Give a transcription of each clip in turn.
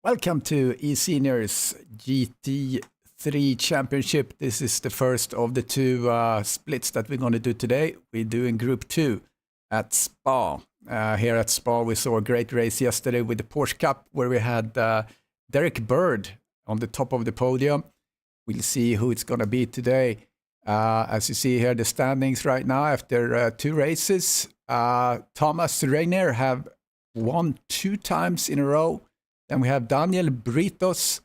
Welcome to eSeniors GT3 Championship. This is the first of the two splits that we're going to do today. We're doing Group 2 at Spa. Here at Spa, we saw a great race yesterday with the Porsche Cup where we had Derek Bird on the top of the podium. We'll see who it's going to be today. As you see here, the standings right now after two races. Thomas Reiner have won 2 times in a row. Then we have Daniel Britos,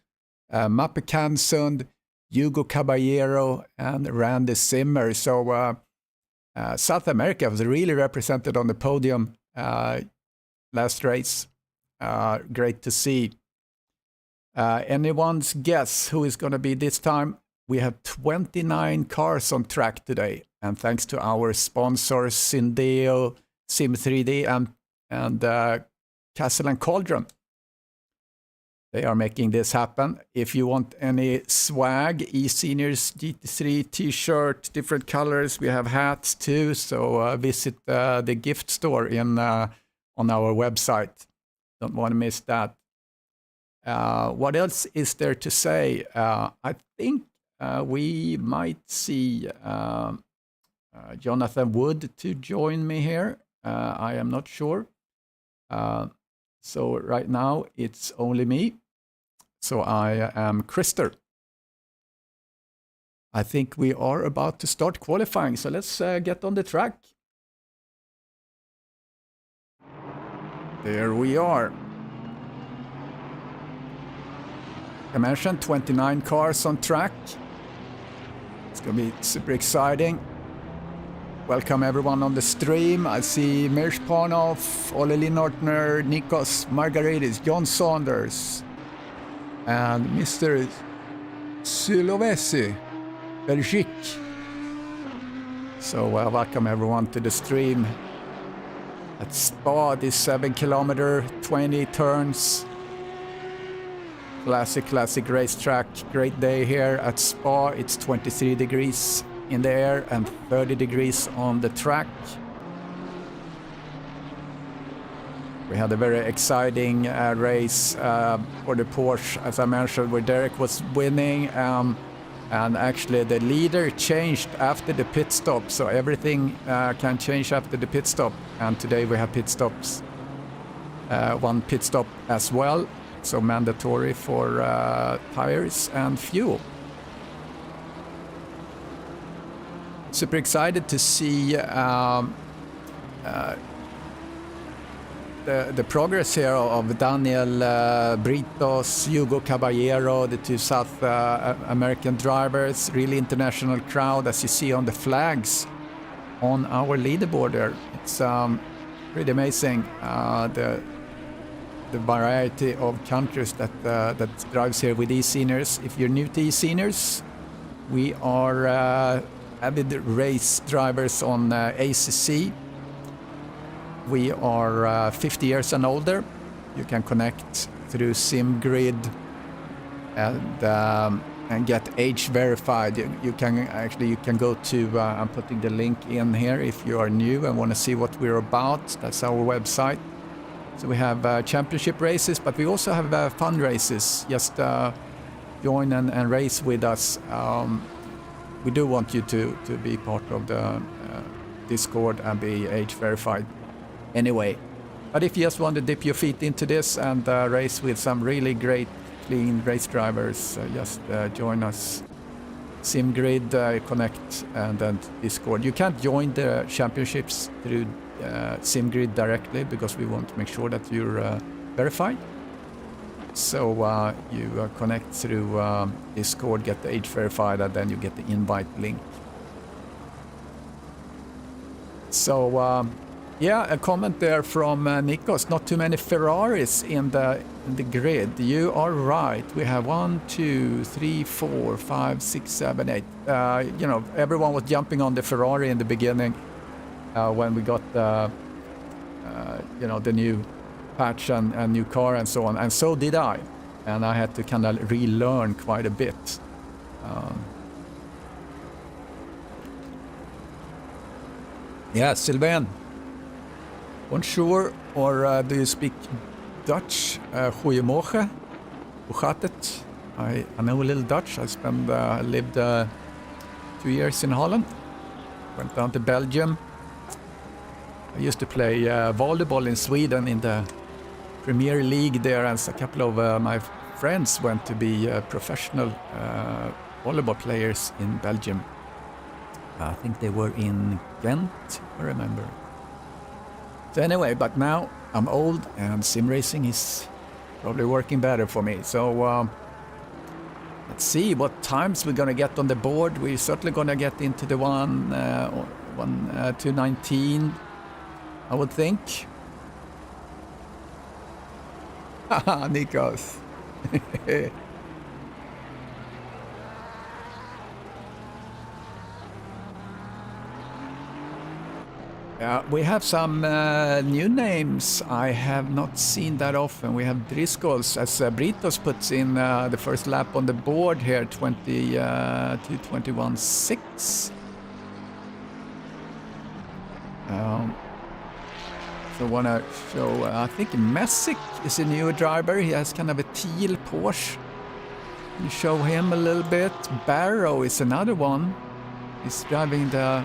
Mappe Kansund, Hugo Caballero, and Randy Zimmer. So South America was really represented on the podium last race. Great to see. Anyone's guess who is going to be this time? We have 29 cars on track today. And thanks to our sponsors, Syndeo, SIMGRID, and Castle & Cauldron. They are making this happen. If you want any swag, eSeniors GT3 t-shirt, different colors. We have hats too. So visit the gift store on our website. Don't want to miss that. What else is there to say? I think we might see Jonathan Wood to join me here. I am not sure. So right now it's only me. So I am Krister. I think we are about to start qualifying. So let's get on the track. There we are. I mentioned 29 cars on track. It's going to be super exciting. Welcome everyone on the stream. I see Mirsch Panov, Olle Linnortner, Nikos Margaridis, John Saunders, and Mr. Sulovesi, Belgique. So welcome everyone to the stream at Spa, this 7 kilometer, 20 turns. Classic racetrack. Great day here at Spa. It's 23 degrees in the air and 30 degrees on the track. We had a very exciting race for the Porsche, as I mentioned, where Derek was winning, and actually the leader changed after the pit stop, so everything can change after the pit stop, and today we have pit stops, one pit stop as well, so mandatory for tires and fuel. Super excited to see the progress here of Daniel Britos, Hugo Caballero, the two South American drivers. Really international crowd, as you see on the flags on our leaderboard there. It's pretty amazing, the variety of countries that drives here with eSeniors. If you're new to eSeniors, we are avid race drivers on ACC. We are 50 years and older. You can connect through SIMGRID and get age verified. You can go to, I'm putting the link in here if you are new and want to see what we're about. That's our website. So we have championship races, but we also have fun races. Just join and race with us. We do want you to be part of the Discord and be age verified anyway. But if you just want to dip your feet into this and race with some really great, clean race drivers, just join us. SIMGRID, Connect, and then Discord. You can't join the championships through SIMGRID directly because we want to make sure that you're verified. So you connect through Discord, get the age verified, and then you get the invite link. So yeah, a comment there from Nikos. Not too many Ferraris in the grid. You are right. We have 1, 2, 3, 4, 5, 6, 7, 8. You know, everyone was jumping on the Ferrari in the beginning when we got you know, the new patch and new car and so on, and so did I, and I had to kind of relearn quite a bit. Yeah, Sylvain, bonjour, or do you speak Dutch? Goeiemorgen. Uchatet. I know a little Dutch. I lived 2 years in Holland. Went down to Belgium. I used to play volleyball in Sweden in the Premier League there, and a couple of my friends went to be professional volleyball players in Belgium. I think they were in Ghent, I remember. So anyway, but now I'm old and sim racing is probably working better for me. So let's see what times we're gonna get on the board. We're certainly gonna get into the 219, I would think. Haha, Nikos. We have some new names I have not seen that often. We have Driscolls, as Britos puts in the first lap on the board here, 21.6. So I want to show, I think Messick is a new driver. He has kind of a teal Porsche. You show him a little bit. Barrow is another one. He's driving the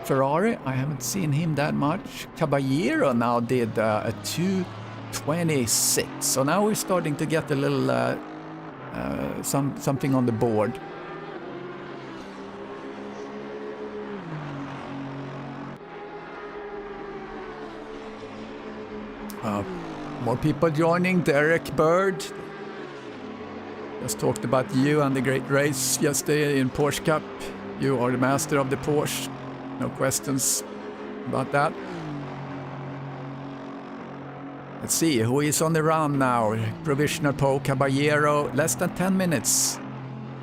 Ferrari. I haven't seen him that much. Caballero now did a 226. So now we're starting to get a little something on the board. More people joining. Derek Bird. Just talked about you and the great race yesterday in Porsche Cup. You are the master of the Porsche. No questions about that. Let's see who is on the run now. Provisional pole, Caballero. Less than 10 minutes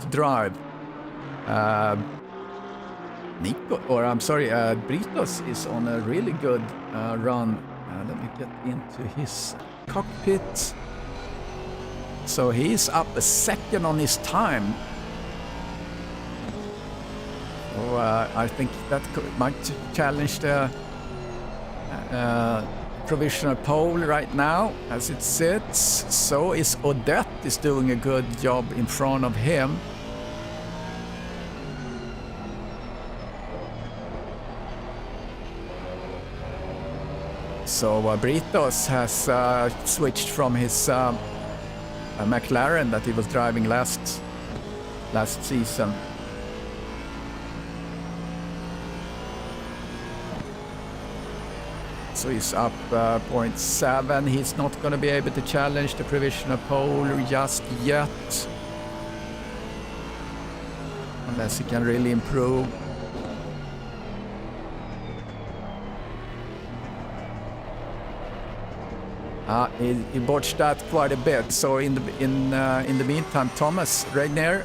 to drive. Britos is on a really good run. Let me get into his cockpit. So he's up a second on his time. So I think that might challenge the provisional pole right now as it sits. So is Odette is doing a good job in front of him. So Britos has switched from his McLaren that he was driving last season. So he's up 0.7. He's not going to be able to challenge the provisional pole just yet, unless he can really improve. He botched that quite a bit. So in the meantime, Thomas Regner,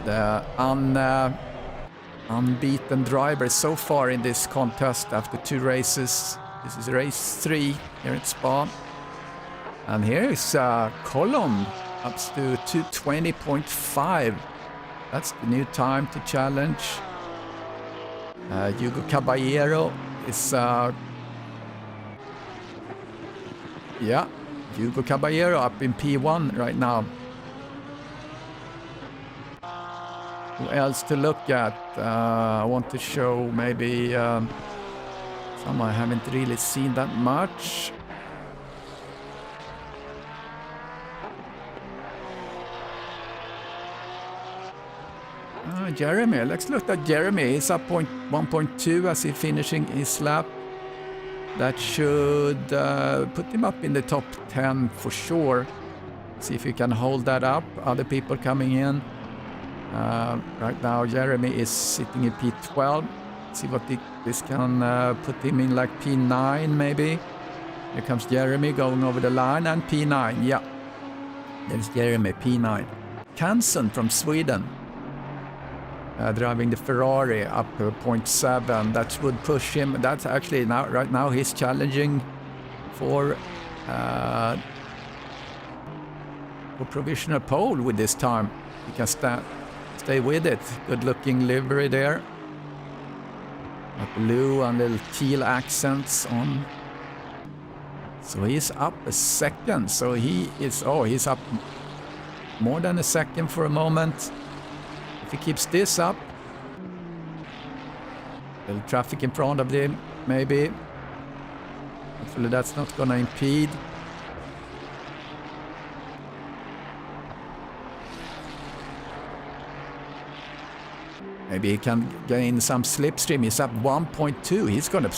the unbeaten driver so far in this contest after 2 races. This is race 3 here at Spa, and here is Colomb up to 220.5. That's the new time to challenge. Hugo Caballero is. Hugo Caballero up in P1 right now. Who else to look at? I want to show maybe some I haven't really seen that much. Jeremy, let's look at Jeremy. He's up 1.2 as he's finishing his lap. That should put him up in the top 10 for sure. See if he can hold that up. Other people coming in. Right now Jeremy is sitting in P12. See what this can put him in, like P9 maybe. Here comes Jeremy going over the line, and P9. Yeah, there's Jeremy, P9. Kansen from Sweden. Driving the Ferrari up 0.7. That would push him. That's actually right now he's challenging for provisional pole with this time. He can stay with it. Good looking livery there. Blue and little teal accents on. So he's up a second. So he's up more than a second for a moment. If he keeps this up, little traffic in front of him, maybe. Hopefully that's not gonna impede. Maybe he can gain some slipstream. He's up 1.2. He's gonna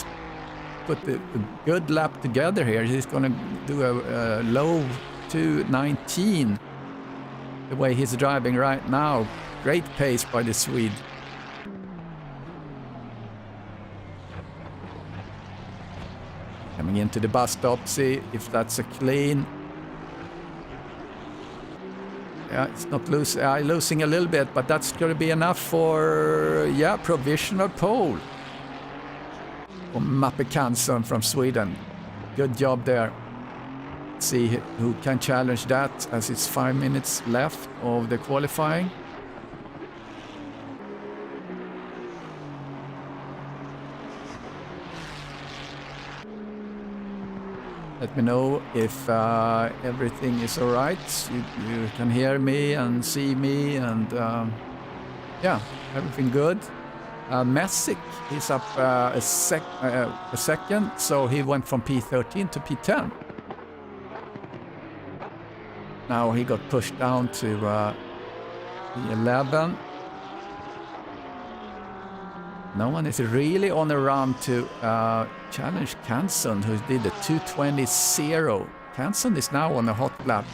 put a good lap together here. He's gonna do a low 2:19. The way he's driving right now. Great pace by the Swede. Coming into the bus stop, see if that's a clean. Yeah, it's not losing a little bit, but that's going to be enough for, provisional pole. For Mappe Kansson from Sweden. Good job there. Let's see who can challenge that as it's 5 minutes left of the qualifying. Let me know if everything is all right. You can hear me and see me, and everything good. Messick is up a second, so he went from P13 to P10. Now he got pushed down to P11. No one is really on a run to challenge Kansson, who did a 2:20.0. Kansson is now on a hot lap.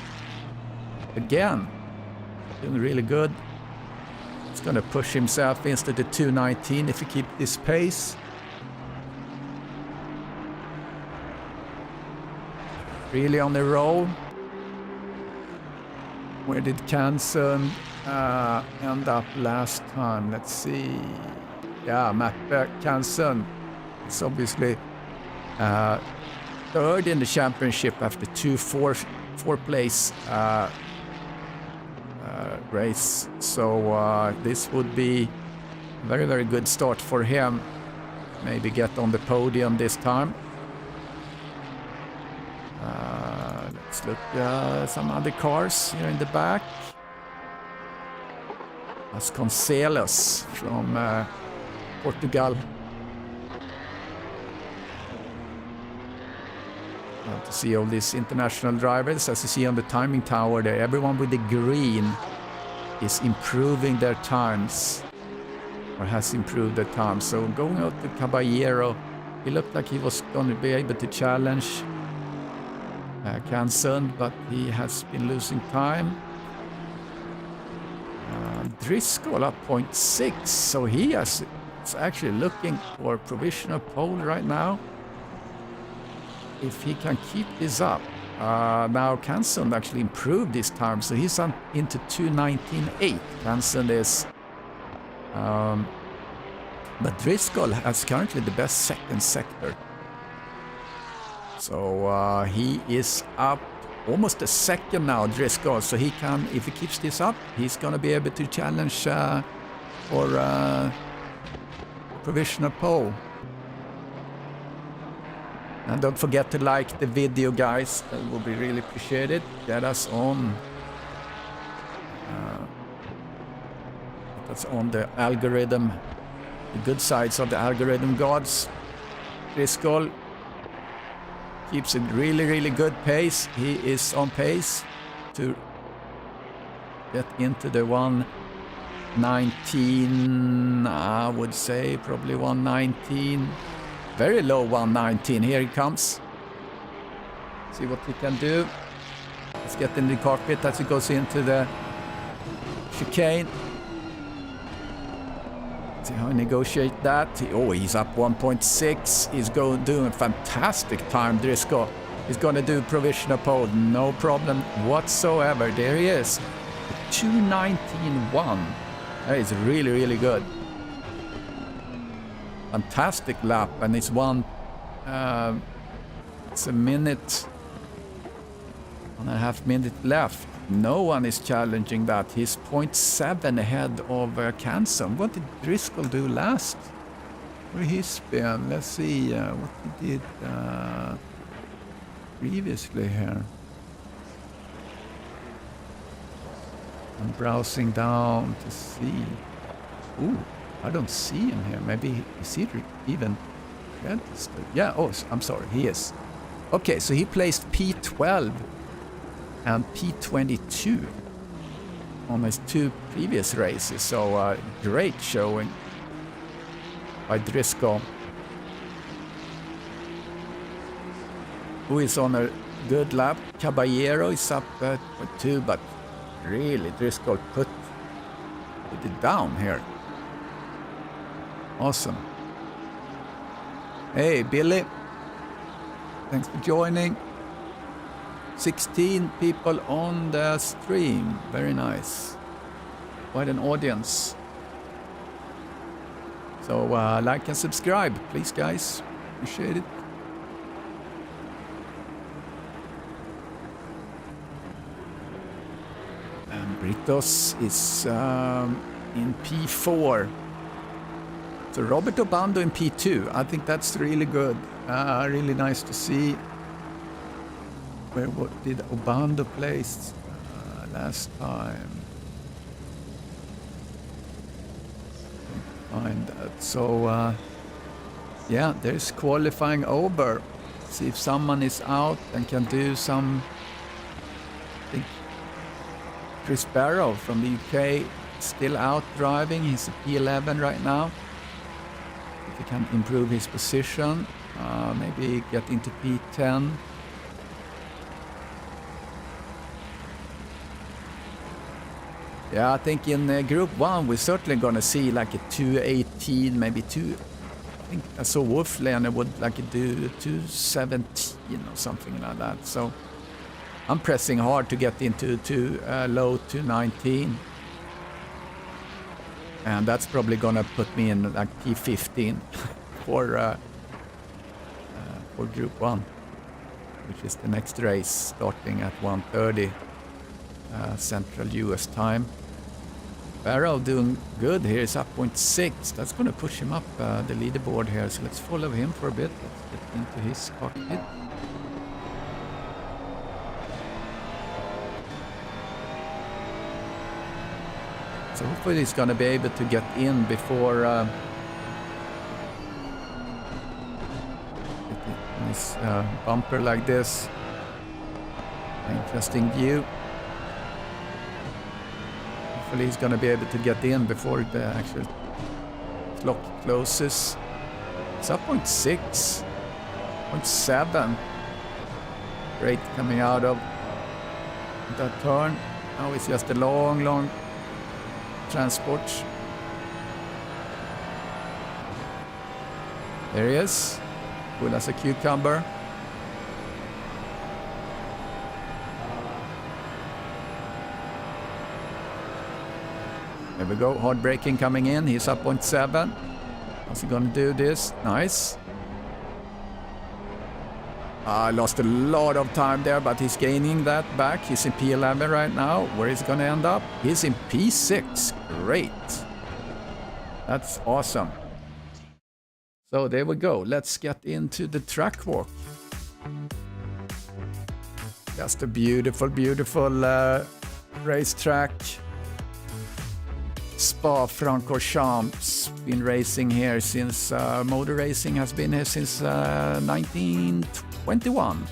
Again, doing really good. He's going to push himself into the 2:19 if he keeps this pace. Really on the roll. Where did Kansson end up last time? Let's see. Yeah, Mappe Kansson is obviously third in the championship after two four-place race. So this would be a very, very good start for him. Maybe get on the podium this time. Let's look at some other cars here in the back. Vasconcelos from Portugal. To see all these international drivers, as you see on the timing tower there, everyone with the green is improving their times, or has improved their times. So going out to Caballero, he looked like he was going to be able to challenge Kansson, but he has been losing time. Driscoll up 0.6, so he is actually looking for provisional pole right now. If he can keep this up. Now Kansson actually improved this time, so he's on into 2:19.8. Kansson is... but Driscoll has currently the best second sector. So he is up almost a second now, Driscoll. So he can, if he keeps this up, he's going to be able to challenge for provisional pole. And don't forget to like the video, guys. That will be really appreciated. Get us on. That's on the algorithm. The good sides of the algorithm gods. Driscoll keeps a really, really good pace. He is on pace to get into the 1:19. I would say probably 1:19. Very low 1:19. Here he comes. See what he can do. Let's get in the cockpit as he goes into the chicane. See how he negotiate that. He's up 1.6. He's doing a fantastic time, Driscoll. He's going to do provisional pole. No problem whatsoever. There he is. 2:19.1. That is really, really good. Fantastic lap, and it's it's a minute, 1.5 minutes left. No one is challenging that. He's 0.7 ahead of Kansson. What did Driscoll do last? Where he spin? Let's see what he did. previously here. I'm browsing down to see. Ooh, I don't see him here. Maybe is he even registered? Yeah, oh, I'm sorry, he is. Okay, so he placed P12 and P22 on his 2 previous races. So great showing by Driscoll, who is on a good lap. Caballero is up at 2, but really Driscoll put it down here. Awesome. Hey Billy, thanks for joining. 16 people on the stream, very nice. Quite an audience. So like and subscribe, please guys, appreciate it. And Britos is in P4. So Robert Obando in P2, I think that's really good. Really nice to see. What did Obando place last time? Find that. So yeah, there's qualifying over. See if someone is out and can do some. I think Chris Barrow from the UK still out driving. He's a P11 right now. If he can improve his position, maybe get into P10. Yeah, I think in Group 1 we're certainly going to see like a 218, maybe 2. I think I saw Wolflane would like do 217 or something like that. So I'm pressing hard to get into low 219. And that's probably going to put me in like P15 for Group 1, which is the next race starting at 1:30 Central US time. Barrow doing good here. He's up 0.6. That's going to push him up the leaderboard here. So let's follow him for a bit. Let's get into his cockpit. So hopefully he's going to be able to get in before this bumper like this. Interesting view. Hopefully he's going to be able to get in before the actual clock closes. It's up 0.6, 0.7. Great coming out of that turn. Now it's just a long transport. There he is, cool as a cucumber. There we go, hard braking coming in. He's up 0.7. How's he gonna do this? Nice. I lost a lot of time there, but he's gaining that back. He's in P11 right now. Where is he gonna end up? He's in P6. Great. That's awesome. So there we go. Let's get into the track walk. Just a beautiful racetrack. Spa-Francorchamps. Been racing here since motor racing has been here since 1921.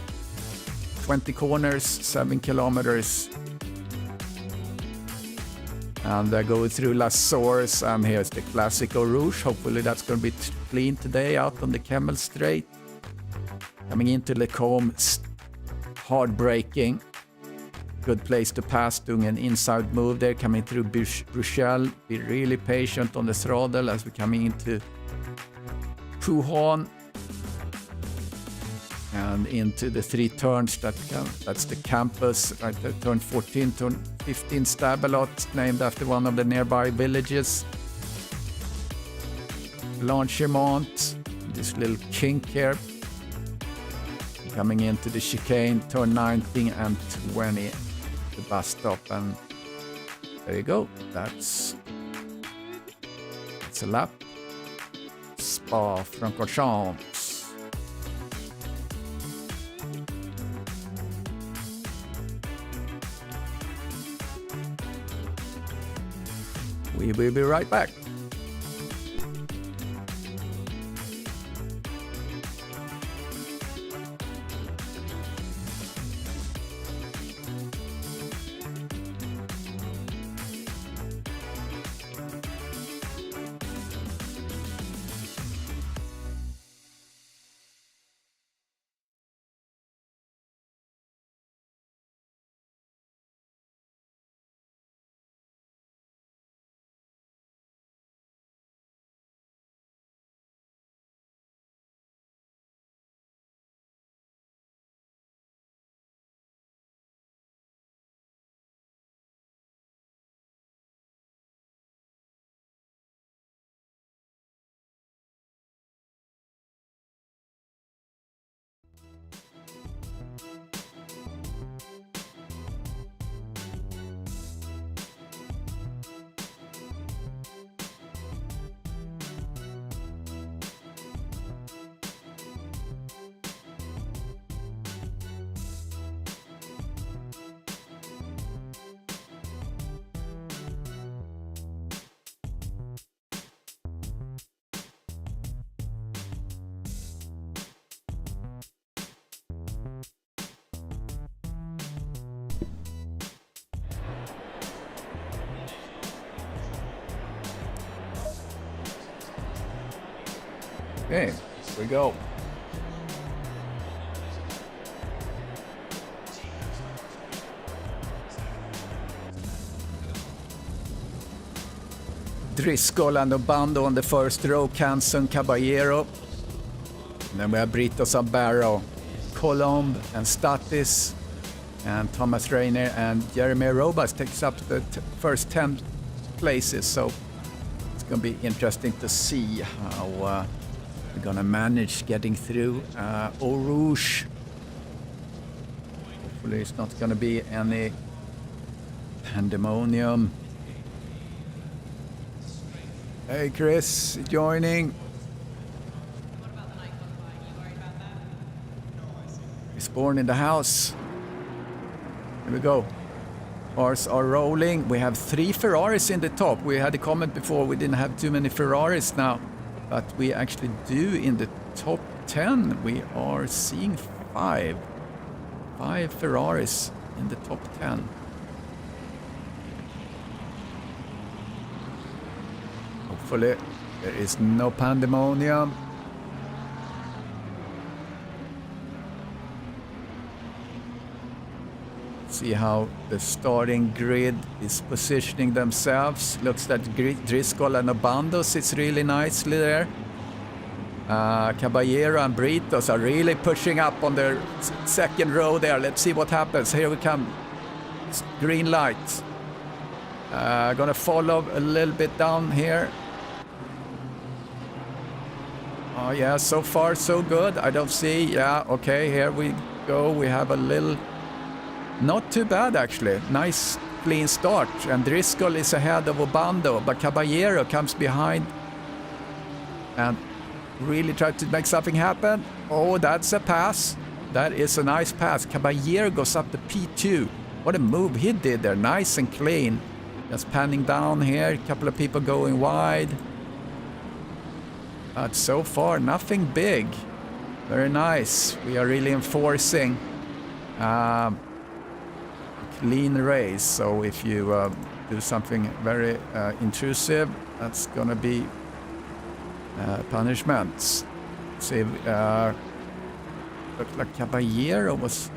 20 corners, 7 kilometers. And I go through La Source, and here's the Classico Rouge. Hopefully that's going to be clean today out on the Kemmel Straight. Coming into Le Combe, hard braking. Good place to pass, doing an inside move there, coming through Bruxelles. Be really patient on the throttle as we're coming into Pouhon. And into the 3 turns, that's the campus, right there, turn 14, turn 15, Stabalot, named after one of the nearby villages. Blanchimont, this little kink here. Coming into the chicane, turn 19 and 20, the bus stop, and there you go. That's a lap. Spa-Francorchamps. We will be right back. Okay, here we go. Driscoll and Obando on the first row, Canson, Caballero. And then we have Brito Sabaro, Colomb and Statis, and Thomas Rayner and Jeremy Robas takes up the first 10 places. So it's going to be interesting to see how we're going to manage getting through Eau Rouge. Hopefully it's not going to be any pandemonium. Hey Chris, joining. He's born in the house. Here we go. Cars are rolling. We have 3 Ferraris in the top. We had a comment before we didn't have too many Ferraris now, but we actually do in the top 10. We are seeing 5 Ferraris in the top 10. Hopefully there is no pandemonium. See how the starting grid is positioning themselves. Looks like Driscoll and Obando sits really nicely there. Caballero and Britos are really pushing up on their second row there. Let's see what happens. Here we come. It's green light. Gonna follow a little bit down here. Oh yeah, so far so good. I don't see. Yeah, okay, here we go. We have a little... Not too bad actually. Nice clean start. And Driscoll is ahead of Obando, but Caballero comes behind and really tried to make something happen. Oh, that's a pass. That is a nice pass. Caballero goes up to P2. What a move he did there. Nice and clean. Just panning down here. A couple of people going wide. But so far, nothing big. Very nice. We are really enforcing clean race. So if you do something very intrusive, that's going to be punishments. See, looked like Caballero was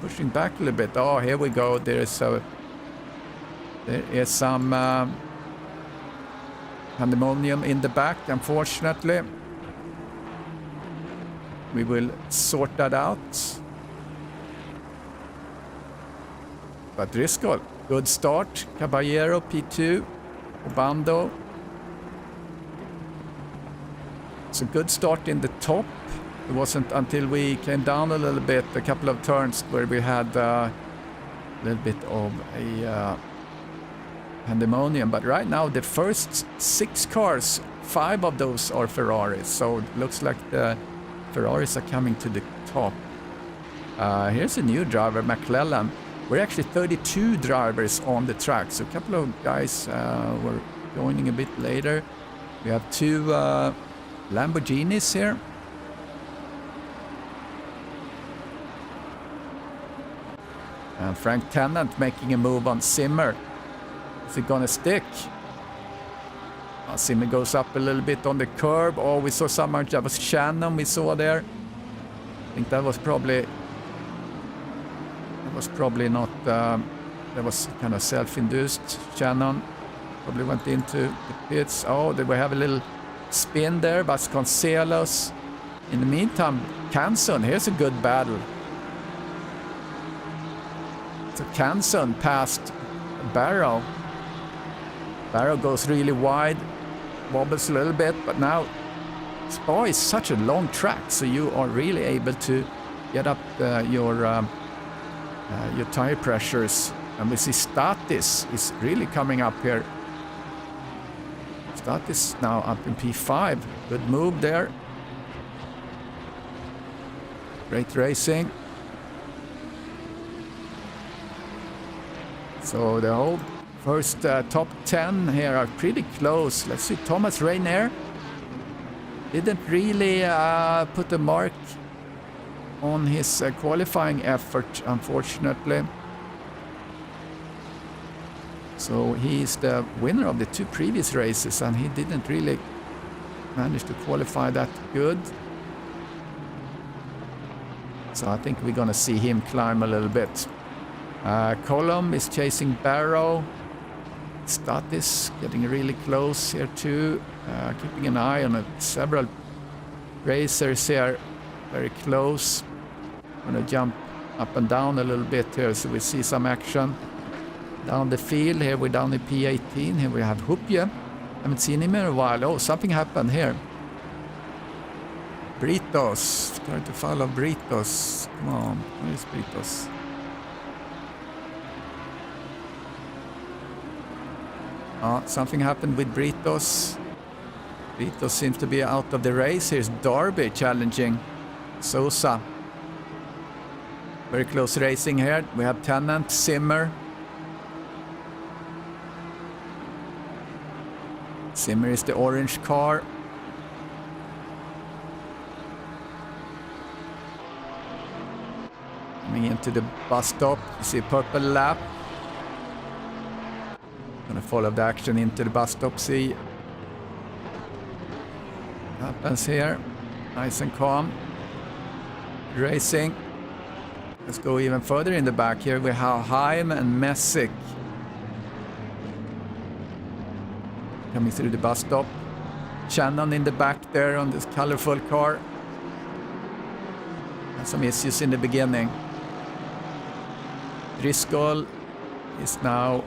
pushing back a little bit. Oh, here we go. There is some pandemonium in the back, unfortunately. We will sort that out. But Driscoll, good start. Caballero, P2. Obando. It's a good start in the top. It wasn't until we came down a little bit, a couple of turns, where we had a little bit of a pandemonium. But right now, the first 6 cars, 5 of those are Ferraris. So it looks like the Ferraris are coming to the top. Here's a new driver, McClellan. We're actually 32 drivers on the track. So a couple of guys were joining a bit later. We have two Lamborghinis here. And Frank Tennant making a move on Zimmer. Is it gonna stick? Zimmer goes up a little bit on the curb. Oh, we saw so much. That was Shannon we saw there. I think that was probably not, that was kind of self-induced. Shannon probably went into the pits. Oh, we have a little spin there, Vasconcelos. In the meantime, Canson, here's a good battle. So Canson passed Barrow. Barrow goes really wide, wobbles a little bit, but now Spa is such a long track, so you are really able to get up your tire pressures. And we see Statis is really coming up here. Statis now up in P5. Good move there. Great racing. So the whole first top 10 here are pretty close. Let's see, Thomas Rayner didn't really put a mark on his qualifying effort, unfortunately. So he's the winner of the two previous races, and he didn't really manage to qualify that good. So I think we're gonna see him climb a little bit. Column is chasing Barrow. Statis getting really close here too. Keeping an eye on it. Several racers here very close. I'm gonna jump up and down a little bit here so we see some action down the field. Here we're down in P18. Here we have Hupje. Haven't seen him in a while. Oh, something happened here. Britos. Trying to follow Britos. Come on, where is Britos? Something happened with Britos. Britos seems to be out of the race. Here's Darby challenging Sosa. Very close racing here. We have Tennant, Zimmer. Zimmer is the orange car. Coming into the bus stop, you see a purple lap. Gonna follow the action into the bus stop, see what happens here. Nice and calm. Racing. Let's go even further in the back here. We have Haim and Messick coming through the bus stop. Shannon in the back there on this colorful car. Had some issues in the beginning. Driscoll is now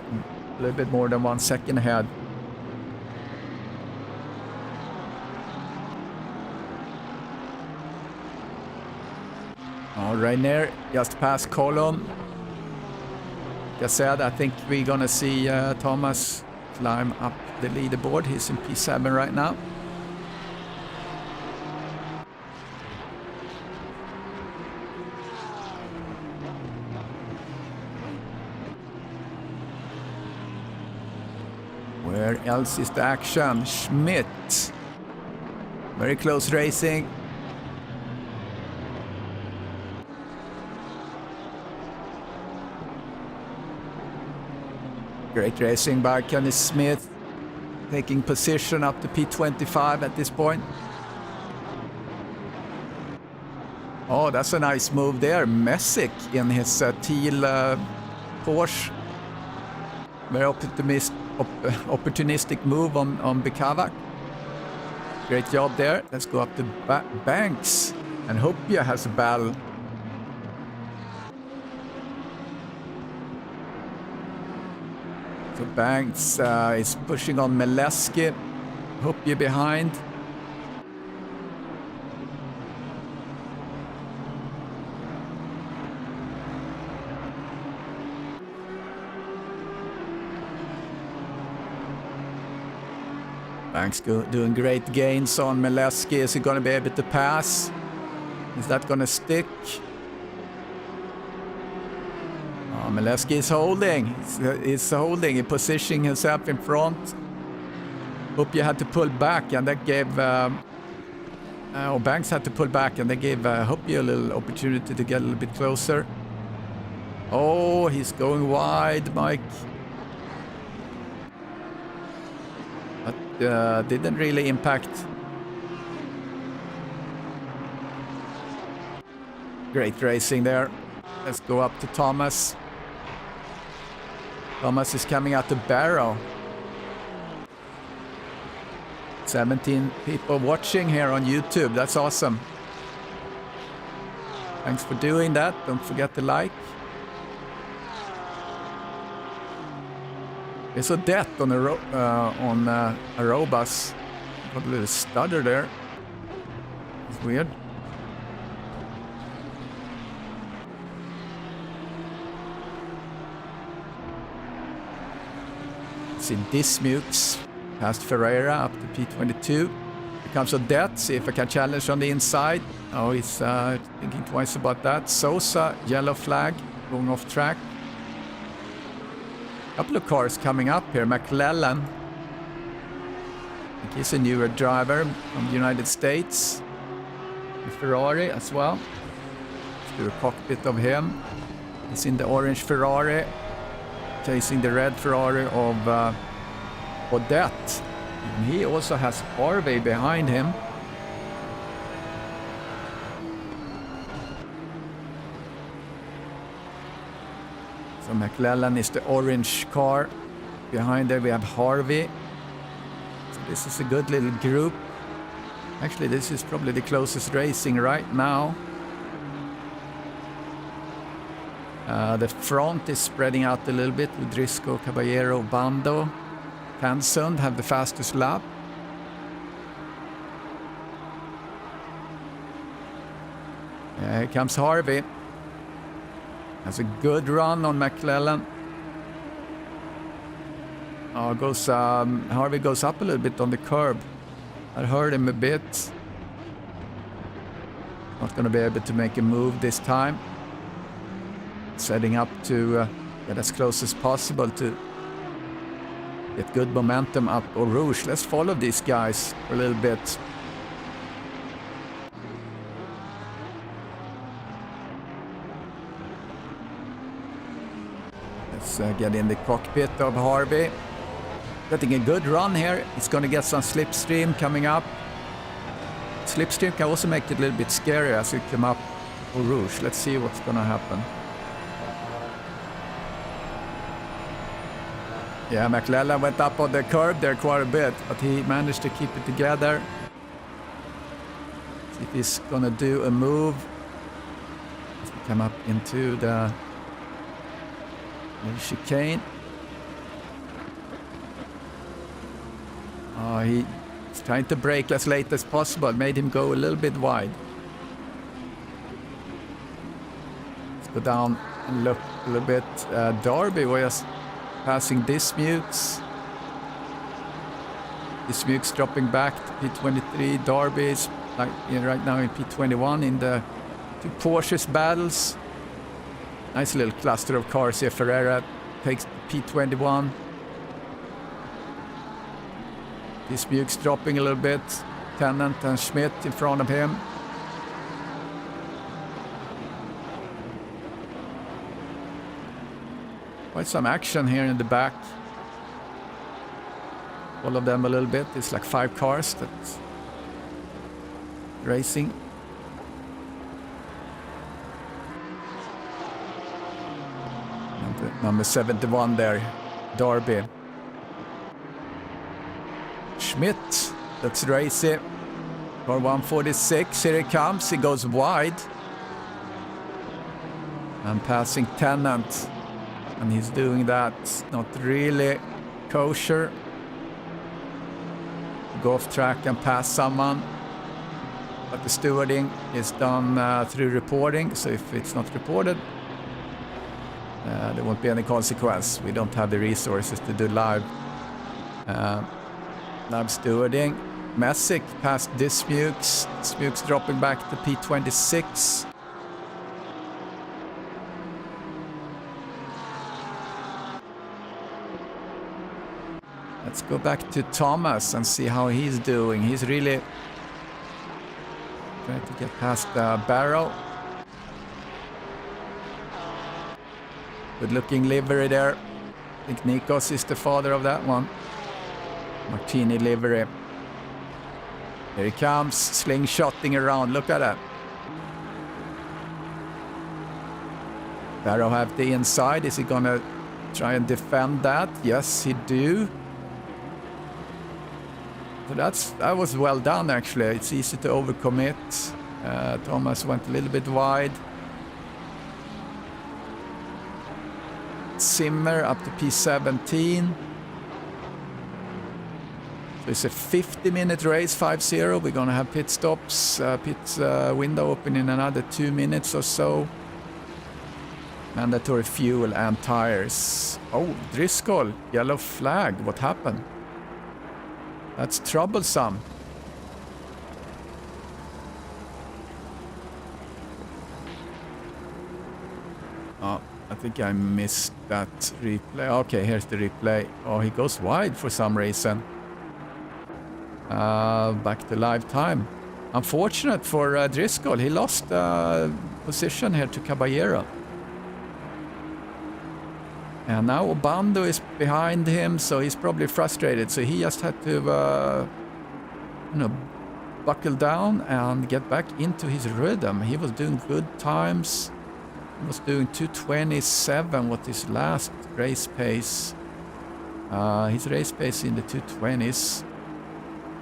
a little bit more than 1 second ahead. Right there, just past Column. Like I said, I think we're gonna see Thomas climb up the leaderboard. He's in P7 right now. Where else is the action? Schmidt. Very close racing. Great racing by Kenny Smith. Taking position up to P25 at this point. Oh, that's a nice move there. Messick in his teal Porsche. Very opportunistic move on Bekavak. Great job there. Let's go up to Banks. And Hopia has a battle. So Banks is pushing on Meleski. Hopia behind. Banks doing great gains on Meleski. Is he going to be able to pass? Is that going to stick? Oh, Meleski is holding. He's holding. He's positioning himself in front. Hope you had to pull back, and that gave... Banks had to pull back, and they gave Hope a little opportunity to get a little bit closer. Oh, he's going wide, Mike. But didn't really impact. Great racing there. Let's go up to Thomas. Thomas is coming out the barrow. 17 people watching here on YouTube. That's awesome. Thanks for doing that. Don't forget to like. There's a death on Arobas. Got a little stutter there. It's weird. See Dismukes past Ferreira up to P22. Here comes Odette. See if I can challenge on the inside. Oh, he's thinking twice about that. Sosa, yellow flag, going off track. Couple of cars coming up here. McClellan. I think he's a newer driver from the United States. The Ferrari as well. Let's do a cockpit of him. He's in the orange Ferrari, chasing the red Ferrari of Odette. And he also has Harvey behind him. So McClellan is the orange car. Behind there we have Harvey. So this is a good little group. Actually, this is probably the closest racing right now. The front is spreading out a little bit with Driscoll, Caballero, Bando. Hansund have the fastest lap. Here comes Harvey. Has a good run on McClellan. Harvey goes up a little bit on the curb. I hurt him a bit. Not going to be able to make a move this time. Setting up to get as close as possible to get good momentum up Eau Rouge. Let's follow these guys for a little bit. Let's get in the cockpit of Harvey. Getting a good run here. He's going to get some slipstream coming up. Slipstream can also make it a little bit scary as we come up Eau Rouge. Let's see what's going to happen. Yeah, McClellan went up on the curb there quite a bit, but he managed to keep it together. See if he's going to do a move. As we come up into the chicane. He's trying to brake as late as possible. Made him go a little bit wide. Let's go down and look a little bit. Darby was passing Dismukes. Dismukes dropping back to P23. Darby is right now in P21 in the two Porsches battles. Nice little cluster of cars here. Ferreira takes P21. Dismukes dropping a little bit. Tennant and Schmidt in front of him. Quite some action here in the back. Follow them a little bit. It's like 5 cars that's racing. Number 71 there, Darby. Schmidt, that's racy. For 146, here he comes. He goes wide. And passing Tennant. And he's doing that not really kosher. Go off track and pass someone. But the stewarding is done through reporting. So if it's not reported, there won't be any consequence. We don't have the resources to do live stewarding. Messick past Dismukes. Dismukes dropping back to P26. Let's go back to Thomas and see how he's doing. He's really trying to get past the barrel. Good looking livery there. I think Nikos is the father of that one. Martini livery. Here he comes, slingshotting around. Look at that. Barrow have the inside. Is he gonna try and defend that? Yes, he do. So that was well done, actually. It's easy to overcommit. Thomas went a little bit wide. Zimmer up to P17. So it's a 50-minute race, 5-0. We're gonna have pit stops, window open in another 2 minutes or so. Mandatory fuel and tires. Oh, Driscoll, yellow flag. What happened? That's troublesome. Oh, I think I missed that replay. Okay, here's the replay. Oh, he goes wide for some reason. Back to live time. Unfortunate for Driscoll. He lost position here to Caballero. And now Obando is behind him, so he's probably frustrated. So he just had to, buckle down and get back into his rhythm. He was doing good times. He was doing 2:27, what his last race pace. His race pace in the 2:20s.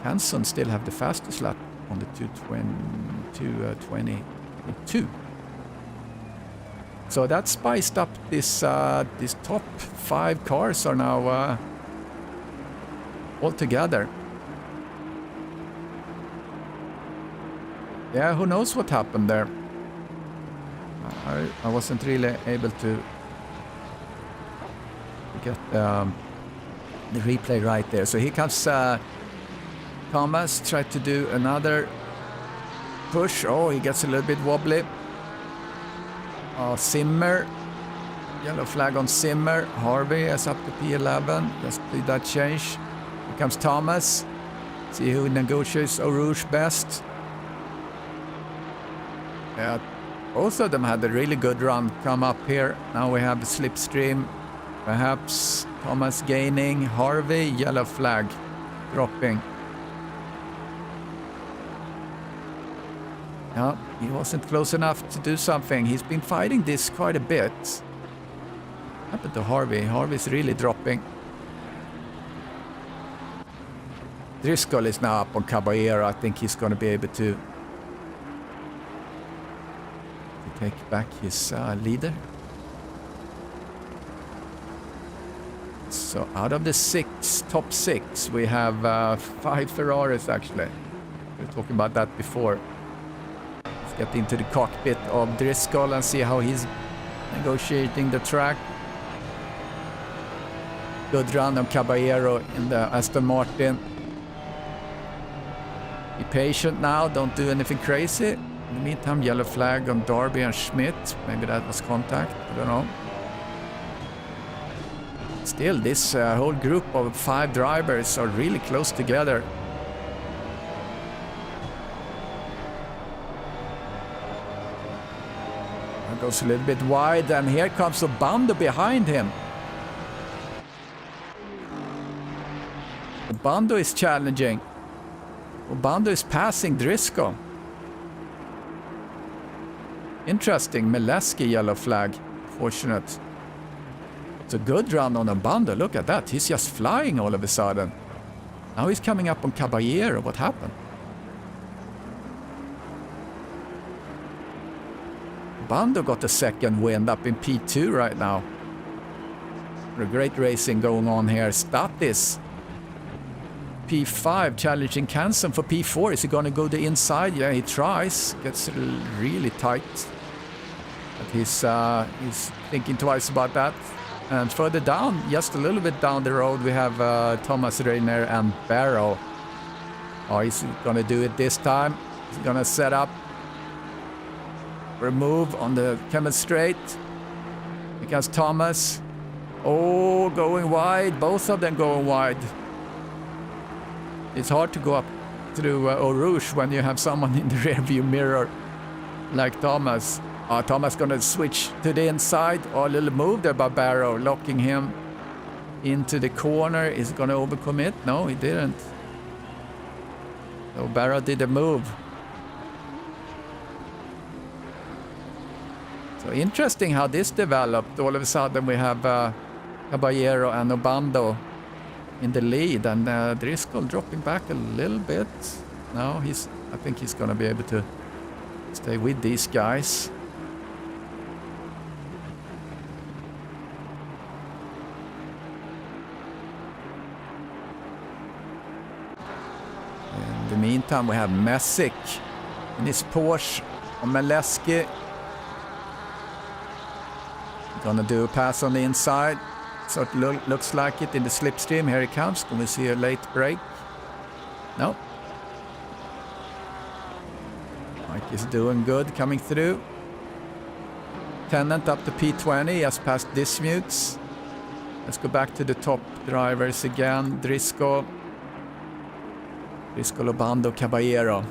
Hanson still have the fastest lap on the 2:22. So that spiced up this top 5 cars are now all together. Yeah, who knows what happened there? I wasn't really able to get the replay right there. So here comes Thomas, tried to do another push. Oh, he gets a little bit wobbly. Zimmer, yellow flag on Zimmer. Harvey is up to P11. Just did that change. Here comes Thomas. See who negotiates Eau Rouge best. Yeah, both of them had a really good run come up here. Now we have the slipstream. Perhaps Thomas gaining. Harvey, yellow flag dropping. No, he wasn't close enough to do something. He's been fighting this quite a bit. What happened to Harvey? Harvey's really dropping. Driscoll is now up on Caballero. I think he's going to be able to take back his leader. So out of the top six, we have 5 Ferraris actually. We were talking about that before. Get into the cockpit of Driscoll and see how he's negotiating the track. Good run of Caballero in the Aston Martin. Be patient now, don't do anything crazy. In the meantime, yellow flag on Darby and Schmidt. Maybe that was contact, I don't know. Still, this whole group of 5 drivers are really close together. Goes a little bit wide, and here comes Obando behind him. Obando is challenging. Obando is passing Driscoll. Interesting, Mileski yellow flag. Fortunate. It's a good run on Obando. Look at that, he's just flying all of a sudden. Now he's coming up on Caballero. What happened? Bando got a second wind up in P2 right now. A great racing going on here. Statis. P5 challenging Canson for P4. Is he going to go the inside? Yeah, he tries. Gets really tight. But he's thinking twice about that. And further down, just a little bit down the road, we have Thomas Reiner and Barrow. Oh, he's going to do it this time. He's going to set up. Remove on the Kemet straight. Because Thomas. Oh, going wide. Both of them going wide. It's hard to go up through Eau Rouge when you have someone in the rearview mirror like Thomas. Thomas gonna switch to the inside. A little move there by Barrow, locking him into the corner. Is gonna overcommit? No, he didn't. So Barrow did a move. So interesting how this developed. All of a sudden we have Caballero and Obando in the lead, and Driscoll dropping back a little bit. No, I think he's gonna be able to stay with these guys. In the meantime, we have Messick in his Porsche on Meleski. Gonna do a pass on the inside. So it looks like it in the slipstream. Here he comes. Can we see a late break? No. Mike is doing good coming through. Tennant up to P20. He has passed Dismutes. Let's go back to the top drivers again. Driscoll, Obando, Caballero.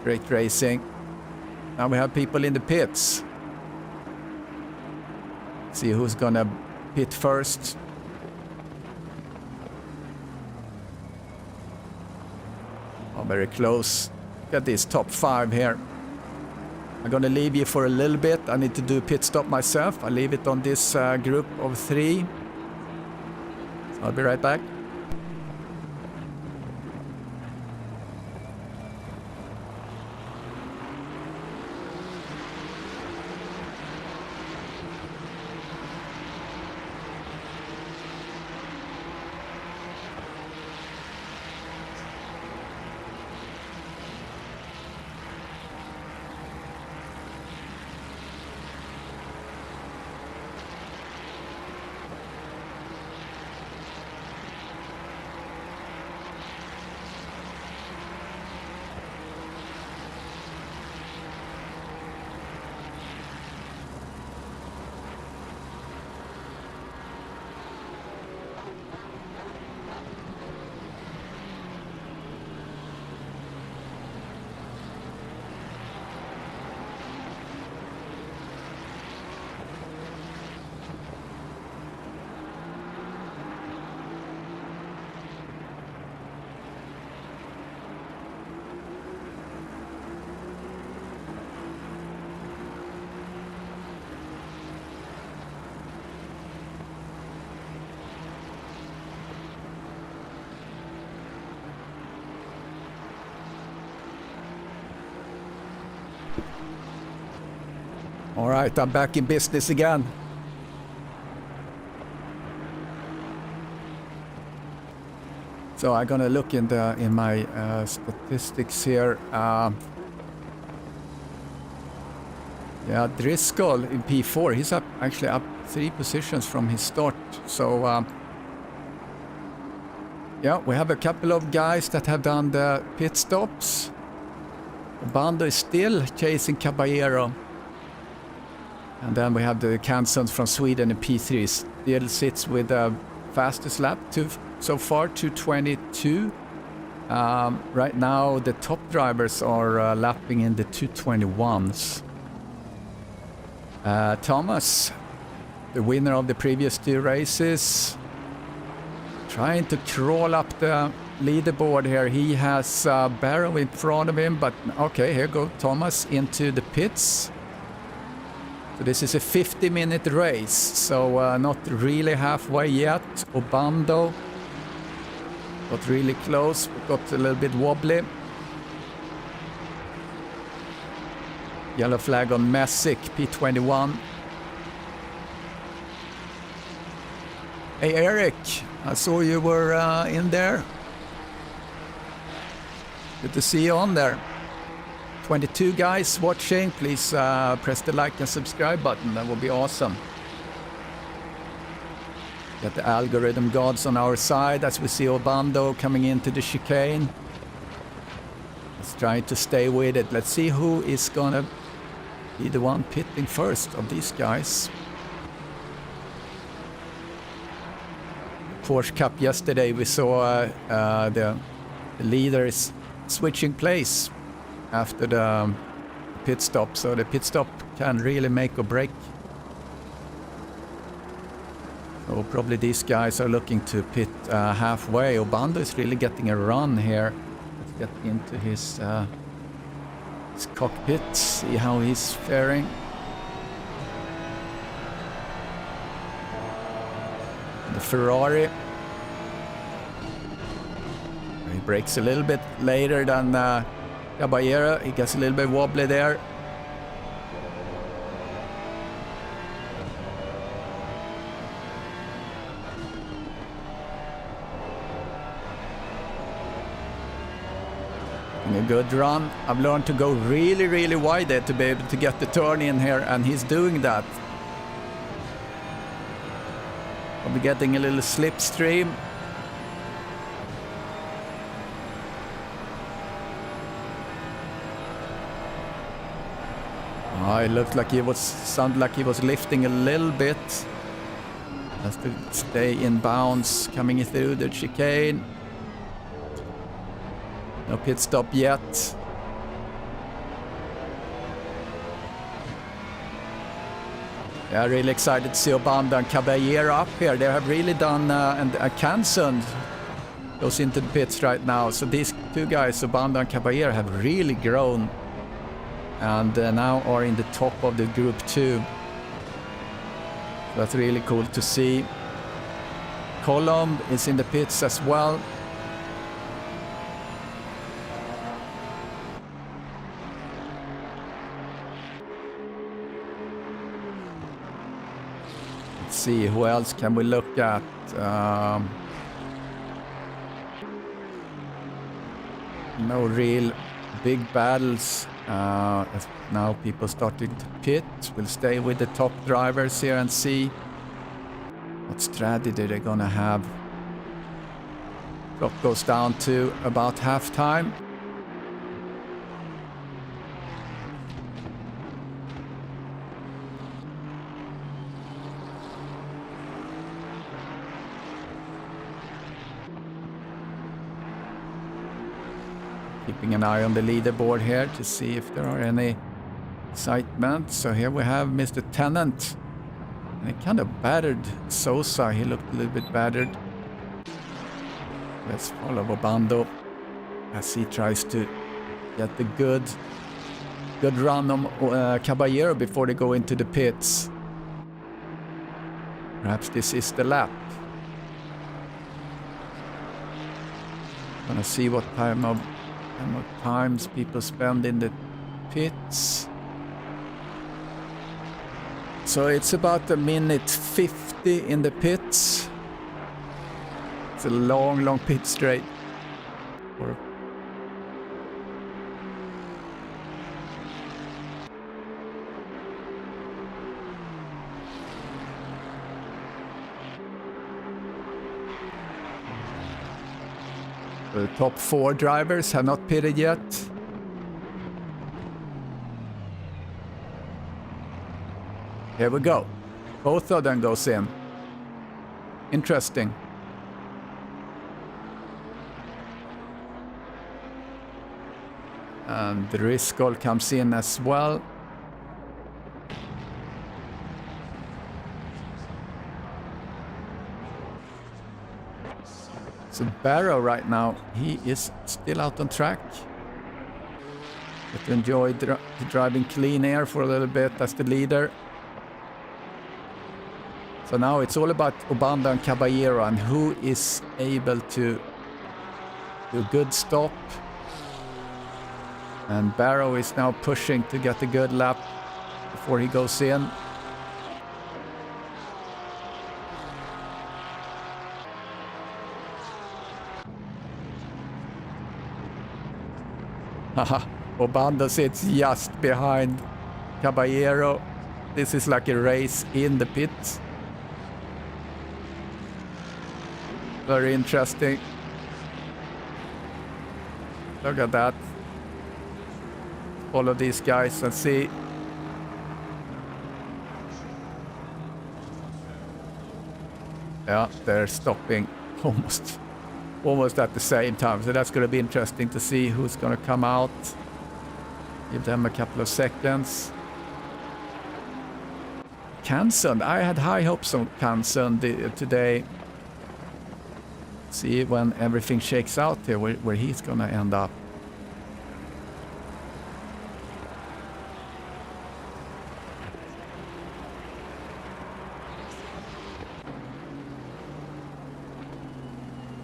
Great racing. Now we have people in the pits. See who's gonna pit first. Oh, very close. Look at this top 5 here. I'm gonna leave you for a little bit. I need to do a pit stop myself. I'll leave it on this group of 3. So I'll be right back. All right, I'm back in business again. So I'm gonna look in my statistics here. Yeah, Driscoll in P4. He's actually up 3 positions from his start. So yeah, we have a couple of guys that have done the pit stops. Obando is still chasing Caballero. And then we have the Kansons from Sweden in P3. Still sits with the fastest lap so far, 2:22. Right now, the top drivers are lapping in the 2:21s. Thomas, the winner of the previous 2 races, trying to crawl up the leaderboard here. He has Barrow in front of him, but okay, here goes Thomas into the pits. So this is a 50-minute race, so not really halfway yet. Obando got really close, got a little bit wobbly. Yellow flag on Messick, P21. Hey Eric, I saw you were in there. Good to see you on there. 22 guys watching, please press the like and subscribe button. That would be awesome. Got the algorithm gods on our side as we see Obando coming into the chicane. Let's try to stay with it. Let's see who is gonna be the one pitting first of these guys. Porsche Cup yesterday, we saw the leader is switching place after the pit stop, so the pit stop can really make or break. So probably these guys are looking to pit halfway. Obando is really getting a run here. Let's get into his cockpit, see how he's faring. The Ferrari. He brakes a little bit later than Caballero. He gets a little bit wobbly there. A good run. I've learned to go really, really wide there to be able to get the turn in here, and he's doing that. I'll be getting a little slipstream. It looked like sounded like he was lifting a little bit. Has to stay in bounds coming through the chicane. No pit stop yet. Yeah, really excited to see Obando and Caballero up here. They have really done, and Canson goes into the pits right now. So these two guys, Obando and Caballero, have really grown and now are in the top of the group 2. That's really cool to see. Colomb is in the pits as well. See who else can we look at. No real big battles. Now people starting to pit. We'll stay with the top drivers here and see what strategy they're gonna have. Clock goes down to about halftime. Keeping an eye on the leaderboard here to see if there are any excitement. So here we have Mr. Tennant. And he kind of battered Sosa. He looked a little bit battered. Let's follow Obando as he tries to get the good run on Caballero before they go into the pits. Perhaps this is the lap. Gonna see what times people spend in the pits. So it's about a minute 50 in the pits. It's a long pit straight. The top 4 drivers have not pitted yet. Here we go. Both of them goes in. Interesting. And the Driscoll comes in as well. So Barrow right now, he is still out on track. Get to enjoy driving clean air for a little bit as the leader. So now it's all about Obando and Caballero and who is able to do a good stop. And Barrow is now pushing to get a good lap before he goes in. Haha, Obando sits just behind Caballero. This is like a race in the pits. Very interesting. Look at that. Follow these guys and see. Yeah, they're stopping almost at the same time. So that's going to be interesting to see who's going to come out. Give them a couple of seconds. Kansen, I had high hopes on Kansen today. See when everything shakes out here, where he's going to end up.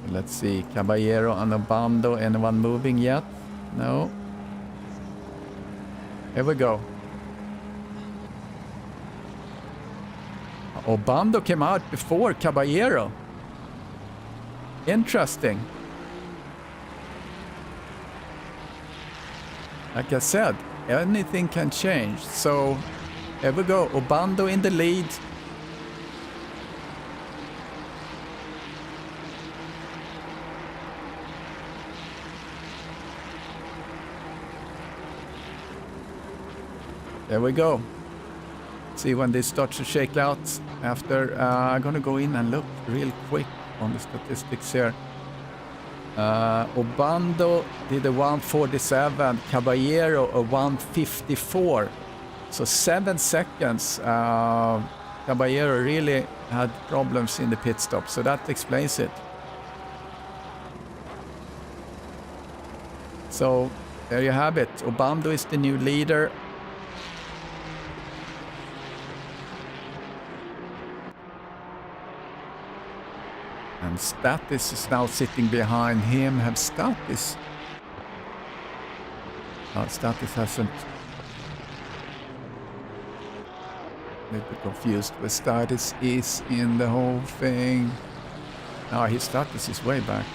Let's see, Caballero and Obando, anyone moving yet? No. Here we go. Obando came out before Caballero. Interesting. Like I said, anything can change. So here we go, Obando in the lead. There we go. See when this starts to shake out after. I'm gonna go in and look real quick on the statistics here. Obando did a 1:47, Caballero a 1:54. So 7 seconds. Caballero really had problems in the pit stop, so that explains it. So there you have it. Obando is the new leader. And Statis is now sitting behind him. Have Statis? Statis hasn't. A little bit confused where Statis is in the whole thing. No, his Statis is way back.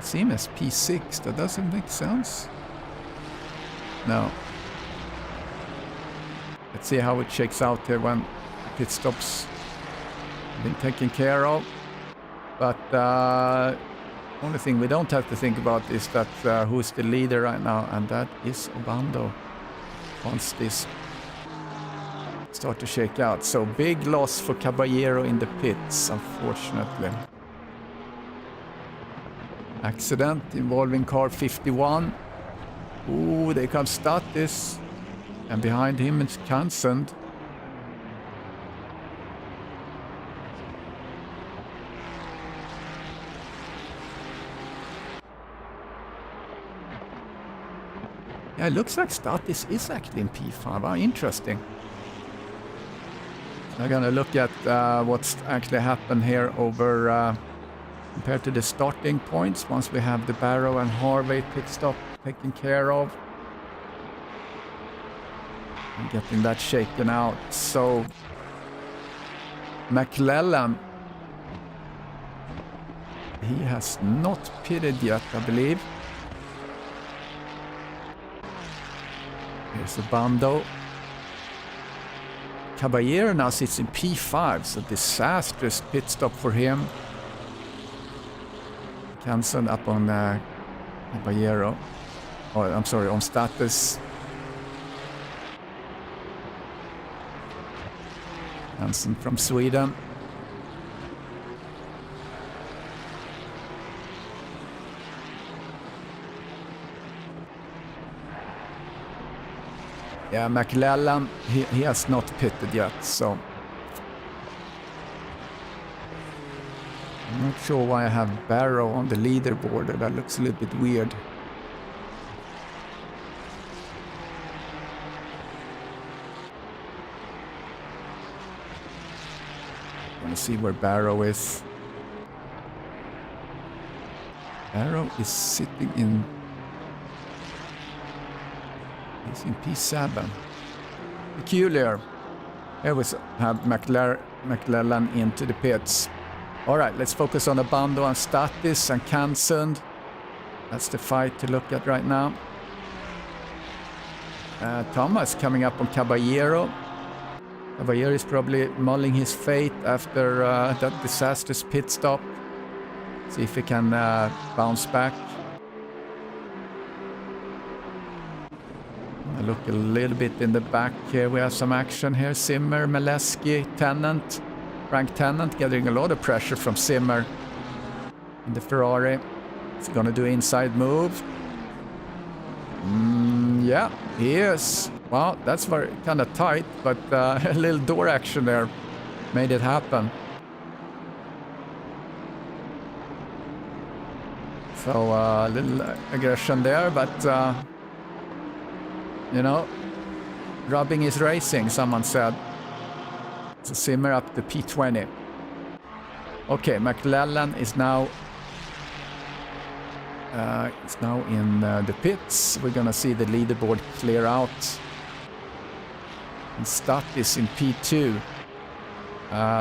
Same as P6. That doesn't make sense. No. Let's see how it shakes out here when pit stops been taken care of. But only thing we don't have to think about is that who's the leader right now, and that is Obando. Once this start to shake out. So big loss for Caballero in the pits, unfortunately. Accident involving car 51. Ooh, there comes Statis. And behind him is Kansen. Yeah, it looks like Statis is actually in P5. Oh, interesting. I'm gonna look at what's actually happened here over compared to the starting points once we have the Barrow and Harvey pit stop taken care of. And getting that shaken out. So McLellan, he has not pitted yet, I believe. Here's Obando. Caballero now sits in P5, so disastrous pit stop for him. Kansen up on Caballero. Oh, I'm sorry, on Status. Kansen from Sweden. Yeah, McLellan, he has not pitted yet, so I'm not sure why I have Barrow on the leaderboard. That looks a little bit weird. Gonna see where Barrow is. Barrow is sitting in. He's in P7. Peculiar. Here we have McLellan into the pits. All right, let's focus on Obando and Statis and Kansen. That's the fight to look at right now. Thomas coming up on Caballero. Caballero is probably mulling his fate after that disastrous pit stop. See if he can bounce back. I look a little bit in the back here. We have some action here. Zimmer, Maleski, Tennant. Frank Tennant getting a lot of pressure from Zimmer in the Ferrari. He's gonna do inside move. Yeah, he is. Well, that's very kind of tight, but a little door action there made it happen. So a little aggression there, but you know, rubbing is racing, someone said. So Zimmer up to P20. Okay, McLellan is now in the pits. We're gonna see the leaderboard clear out. And Stott is in P2.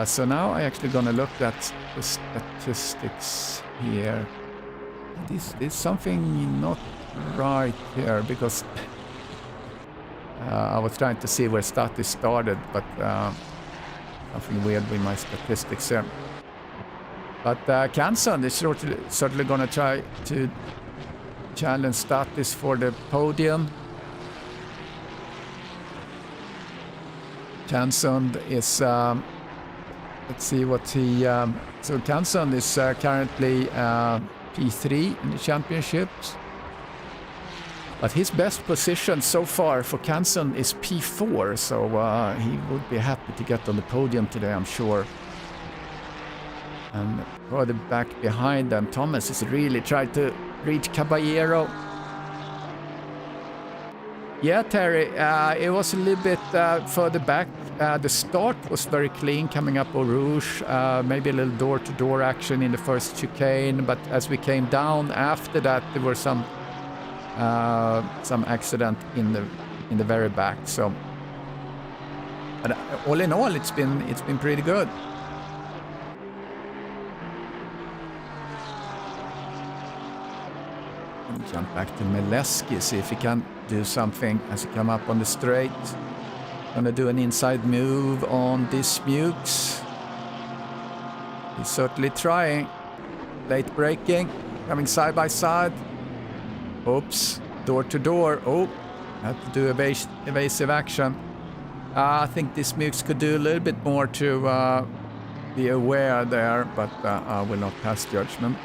So now I'm actually gonna look at the statistics here. This something not right here, because I was trying to see where Stott started, but something weird with my statistics here. But Kansan is certainly going to try to challenge Statis for the podium. Kansan is, let's see what he... so Kansan is currently P3 in the championships. But his best position so far for Kansan is P4, so he would be happy to get on the podium today, I'm sure. And further back behind them, Thomas is really trying to reach Caballero. Yeah, Terry, it was a little bit further back. The start was very clean coming up Eau Rouge, maybe a little door-to-door action in the first chicane, but as we came down after that, there were some accident in the very back. So, but all in all, it's been pretty good. Jump back to Maleski, see if he can do something as he come up on the straight. Gonna do an inside move on Dismukes. He's certainly trying. Late braking, coming side by side. Oops, door to door. Oh, had to do evasive action. I think Dismukes could do a little bit more to be aware there, but I will not pass judgment.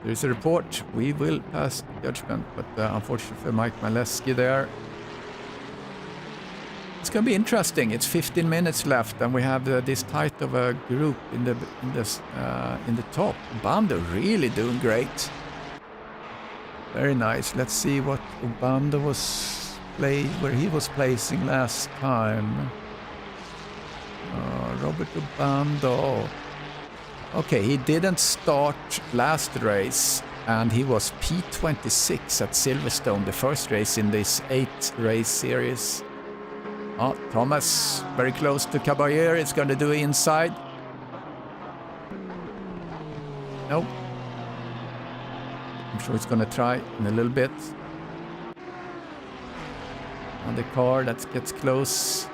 There is a report. We will pass judgment, but unfortunately for Mike Maleski there. It's going to be interesting. It's 15 minutes left, and we have this tight of a group in the top. Bando really doing great. Very nice. Let's see what Bando where he was placing last time. Robert Ubando. Okay, he didn't start last race, and he was P26 at Silverstone, the first race in this 8-race series. Oh, Thomas very close to Caballero. It's going to do inside. Nope. I'm sure it's going to try in a little bit. On the car that gets close.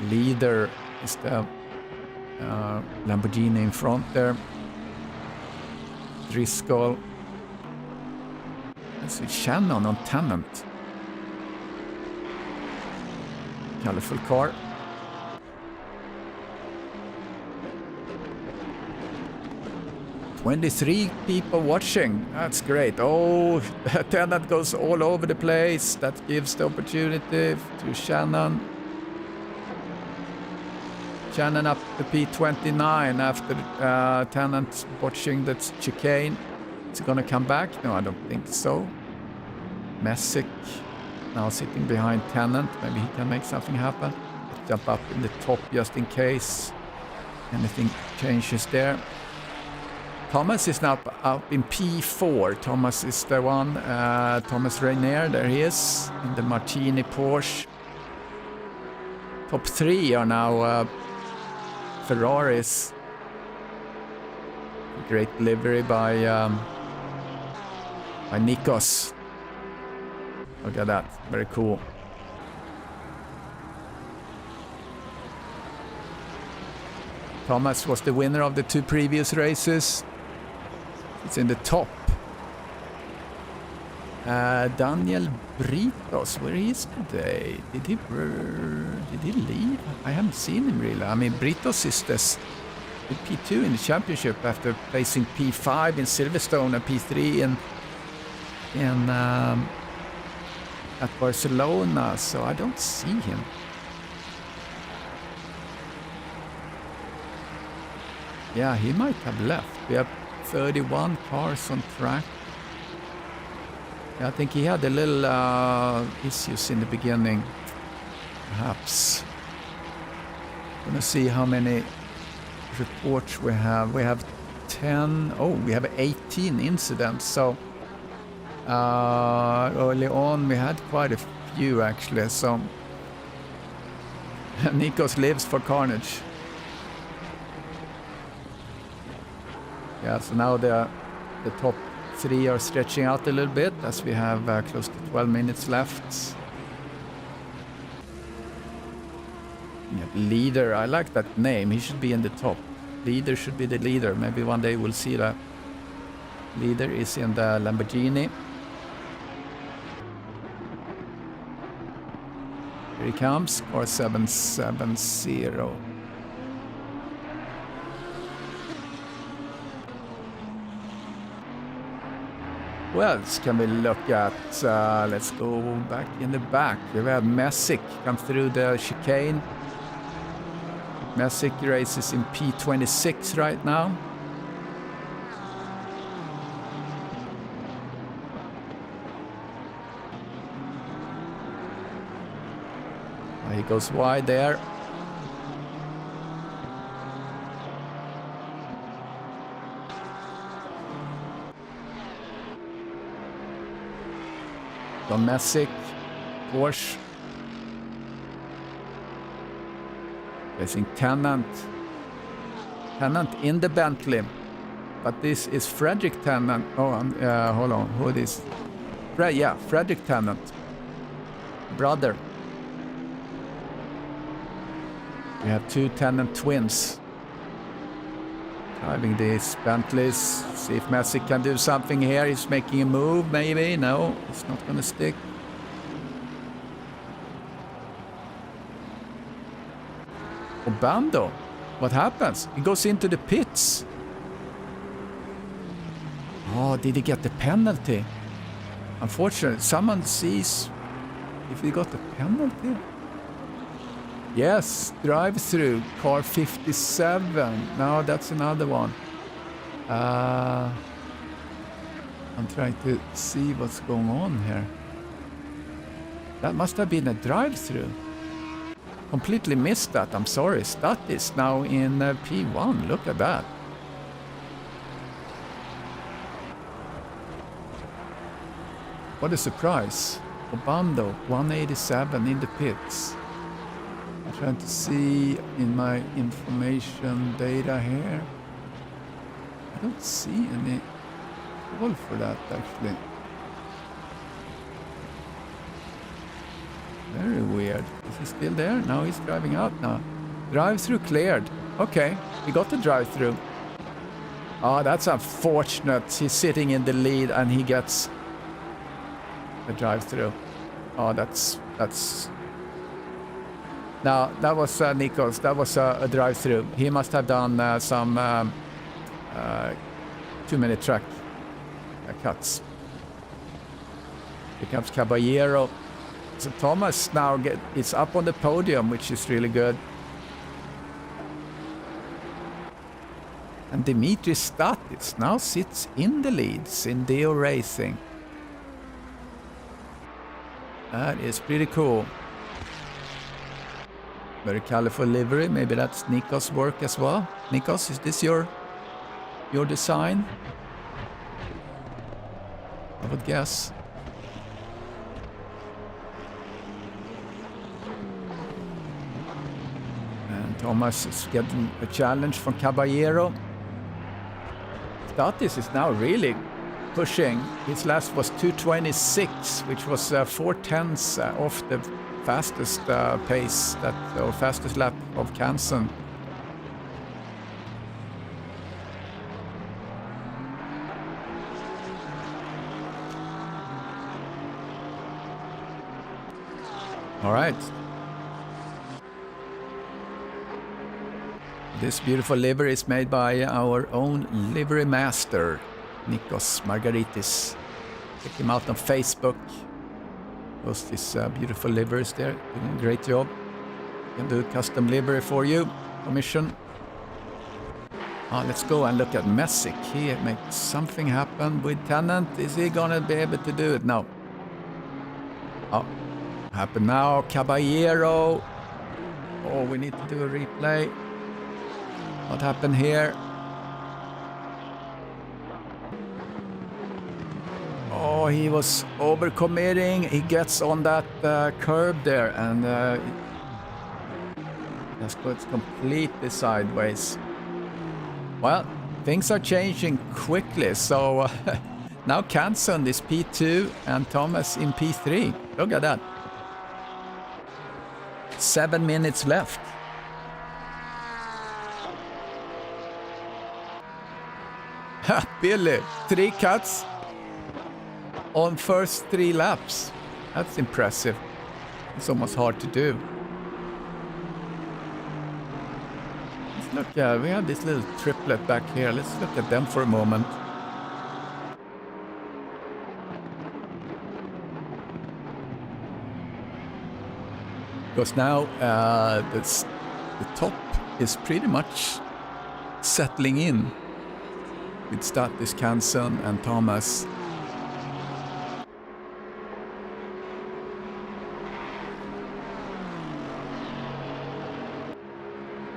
Leader is the Lamborghini in front there. Driscoll. Let's see, Shannon on Tennant. Colorful car. "23 people watching. That's great. Oh, Tennant goes all over the place. That gives the opportunity to Shannon. Shannon up to P29 after Tennant watching that chicane. Is he going to come back? No, I don't think so. Messick now sitting behind Tennant. Maybe he can make something happen. Let's jump up in the top just in case anything changes there. Thomas is now up in P4. Thomas is the one. Thomas Rainier, there he is in the Martini Porsche. Top 3 are now Ferraris. Great delivery by Nikos. Look at that, very cool. Thomas was the winner of the 2 previous races. It's in the top. Daniel Britos, where he is today? Did he leave? I haven't seen him really. I mean, Britos is this P2 in the championship after placing P5 in Silverstone and P3 in at Barcelona, so I don't see him. Yeah, he might have left. We have 31 cars on track. Yeah, I think he had a little issues in the beginning, perhaps. Gonna see how many reports we have. We have 10. Oh, we have 18 incidents. So early on we had quite a few actually. So Nikos lives for carnage. Yeah, so now the top 3 are stretching out a little bit as we have close to 12 minutes left. Yeah, leader, I like that name. He should be in the top. Leader should be the leader. Maybe one day we'll see that. Leader is in the Lamborghini. Here he comes, car 770. Who else can we look at? Let's go back in the back. We have Messick come through the chicane. Messick races in P26 right now. He goes wide there. Don Messick, Porsche. Racing Tennant. Tennant in the Bentley. But this is Frederick Tennant. Oh, hold on. Who is this? Frederick Tennant. Brother. We have 2 Tennant twins. Driving these Bentleys. See if Messick can do something here. He's making a move, maybe. No, it's not going to stick. Obando, what happens? He goes into the pits. Oh, did he get the penalty? Unfortunately, someone sees if he got the penalty. Yes, drive-through, car 57. No, that's another one. I'm trying to see what's going on here. That must have been a drive-through. Completely missed that, I'm sorry. That is now in P1, look at that. What a surprise. Obando, 187 in the pits. I'm trying to see in my information data here. I don't see any call for that actually. Very weird. Is he still there? No, he's driving out now. Drive-through cleared. Okay, we got the drive-through. Oh, that's unfortunate. He's sitting in the lead and he gets a drive-through. Oh, that's... No, that was Nikos. That was a drive-through. He must have done some 2-minute track cuts. Here comes Caballero. So Thomas now is up on the podium, which is really good. And Dimitris Statis now sits in the leads in Deo Racing. That is pretty cool. Very colorful livery. Maybe that's Nikos' work as well. Nikos, is this your design? I would guess. And Thomas is getting a challenge from Caballero. Statis is now really pushing. His last was 2:26, which was 4/10 off the fastest pace or fastest lap of Canson. All right. This beautiful livery is made by our own livery master, Nikos Margaritis. Check him out on Facebook. Post his beautiful liveries there. Doing a great job. Can do custom livery for you. Commission. Let's go and look at Messick. He makes something happen with Tennant. Is he gonna be able to do it? No. Happen now. Caballero. Oh, we need to do a replay. What happened here? Oh, he was overcommitting. He gets on that curb there and just goes completely sideways. Well, things are changing quickly. So now Canson is P2 and Thomas in P3. Look at that. 7 minutes left. Billy, 3 cuts on first 3 laps. That's impressive. It's almost hard to do. Let's look, we have this little triplet back here. Let's look at them for a moment. Because now the top is pretty much settling in with Statis, Canson and Thomas.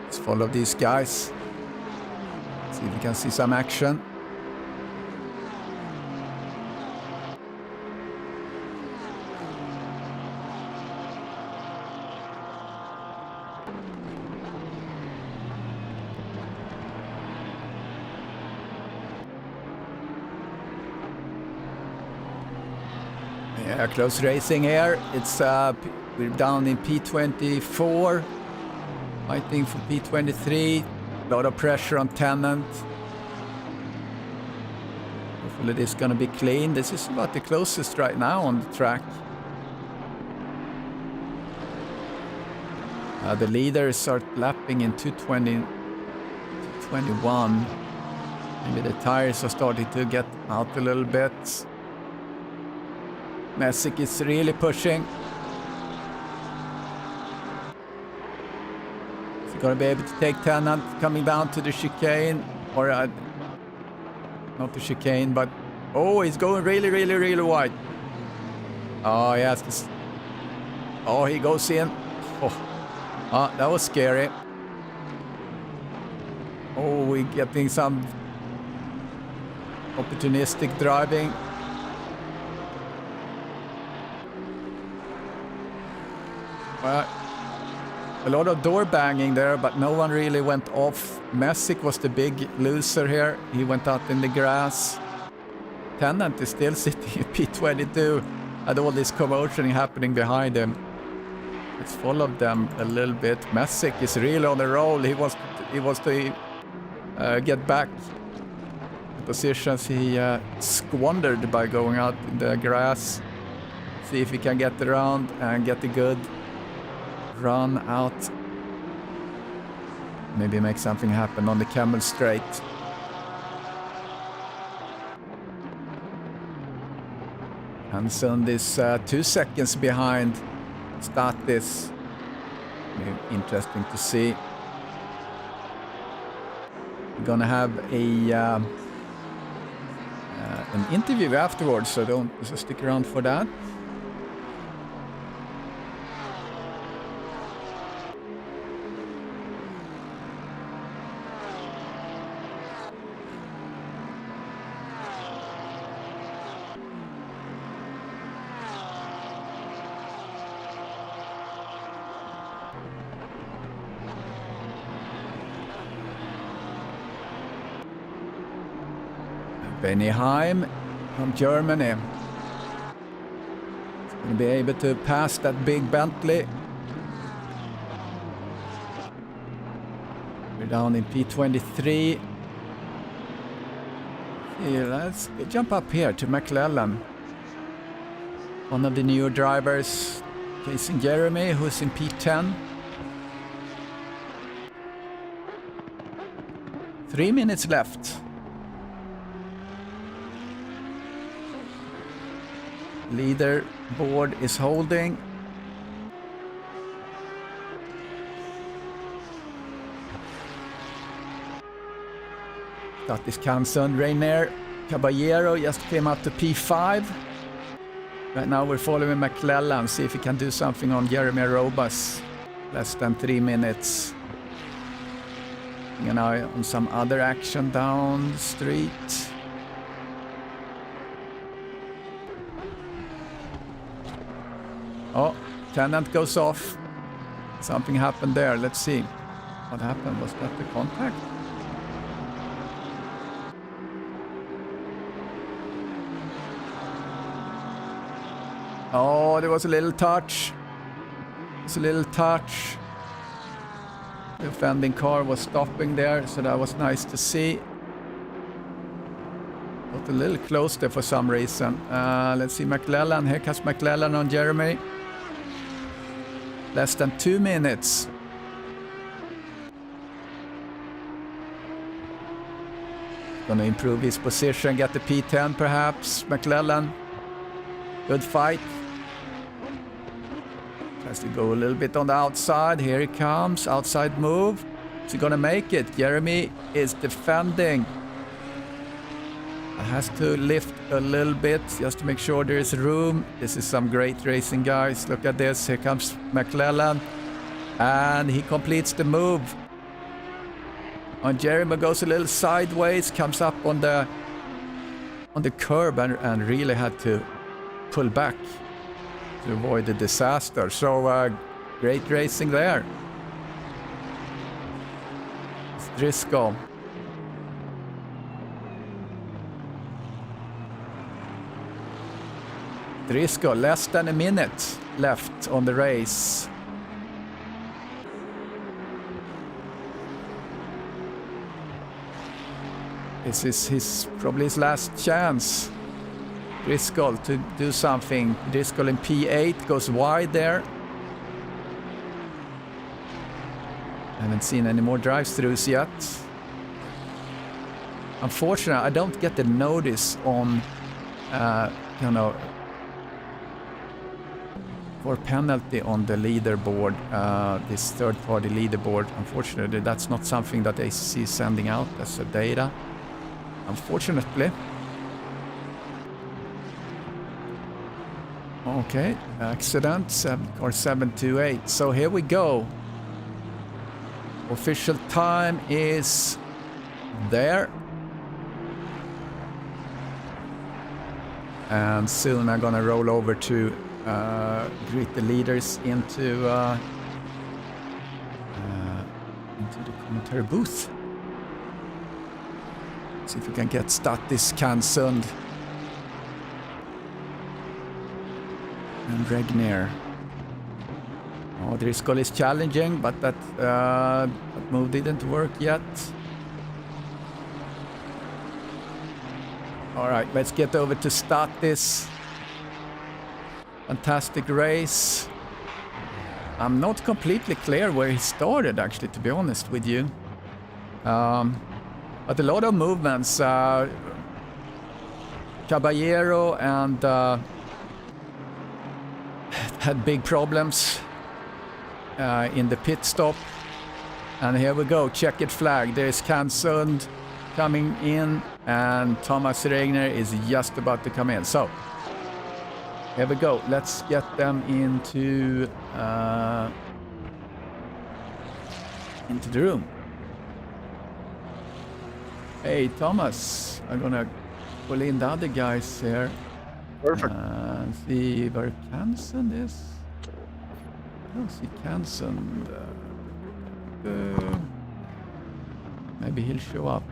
Let's follow these guys. See if we can see some action. Yeah, close racing here. It's we're down in P24, fighting for P23. A lot of pressure on Tennant. Hopefully this is gonna be clean. This is about the closest right now on the track. The leaders are lapping in 2:20, 2:21. Maybe the tires are starting to get out a little bit. Messick is really pushing. Is he going to be able to take Tennant coming down to the chicane? Or not the chicane, but... Oh, he's going really, really, really wide. Oh, he has this... Oh, he goes in. Oh, that was scary. Oh, we're getting some opportunistic driving. A lot of door banging there, but no one really went off. Messick was the big loser here. He went out in the grass. Tennant is still sitting at P22. Had all this commotion happening behind him. Let's follow them a little bit. Messick is really on the roll. He wants to get back the positions he squandered by going out in the grass. See if he can get around and get a good run out. Maybe make something happen on the Camel Straight. Hanson is 2 seconds behind Statis. Interesting to see. We're gonna have an interview afterwards, so stick around for that. Benny Heim from Germany. He's going to be able to pass that big Bentley. We're down in P23. Yeah, let's jump up here to McClellan. One of the newer drivers Chasing Jeremy, who's in P10. 3 minutes left. Leaderboard is holding. That is cancelled. Rainier Caballero just came up to P5. Right now we're following McClellan, see if he can do something on Jeremy Robas. Less than 3 minutes. Keeping an eye on some other action down the street. Oh, Tennant goes off. Something happened there. Let's see. What happened? Was that the contact? Oh, there was a little touch. It's a little touch. The offending car was stopping there, so that was nice to see. Got a little close there for some reason. Let's see, McClellan. Here comes McClellan on Jeremy. Less than 2 minutes. Gonna improve his position, get the P10 perhaps. McClellan. Good fight. Tries to go a little bit on the outside. Here he comes. Outside move. Is he gonna make it? Jeremy is defending. Has to lift a little bit just to make sure there is room. This is some great racing, guys. Look at this. Here comes McClellan. And he completes the move. And Jeremy goes a little sideways, comes up on the curb and really had to pull back to avoid the disaster. So great racing there. It's Driscoll. Driscoll, less than a minute left on the race. This is probably his last chance. Driscoll to do something. Driscoll in P8 goes wide there. Haven't seen any more drive-throughs yet. Unfortunately, I don't get the notice on, for penalty on the leaderboard, this third-party leaderboard. Unfortunately, that's not something that ACC is sending out as a data. Unfortunately. Okay, accident, car 728. So here we go. Official time is there. And soon I'm gonna roll over to greet the leaders into the commentary booth. See if we can get Statis cancelled. And Regnier. Oh, Driscoll is challenging, but that move didn't work yet. All right, let's get over to Statis. Fantastic race. I'm not completely clear where he started, actually, to be honest with you. But a lot of movements. Caballero and had big problems in the pit stop. And here we go, checkered flag. There's cancelled coming in, and Thomas Regner is just about to come in. So here we go. Let's get them into the room. Hey, Thomas. I'm gonna pull in the other guys here. Perfect. See where Canson is. I don't see Canson. Maybe he'll show up.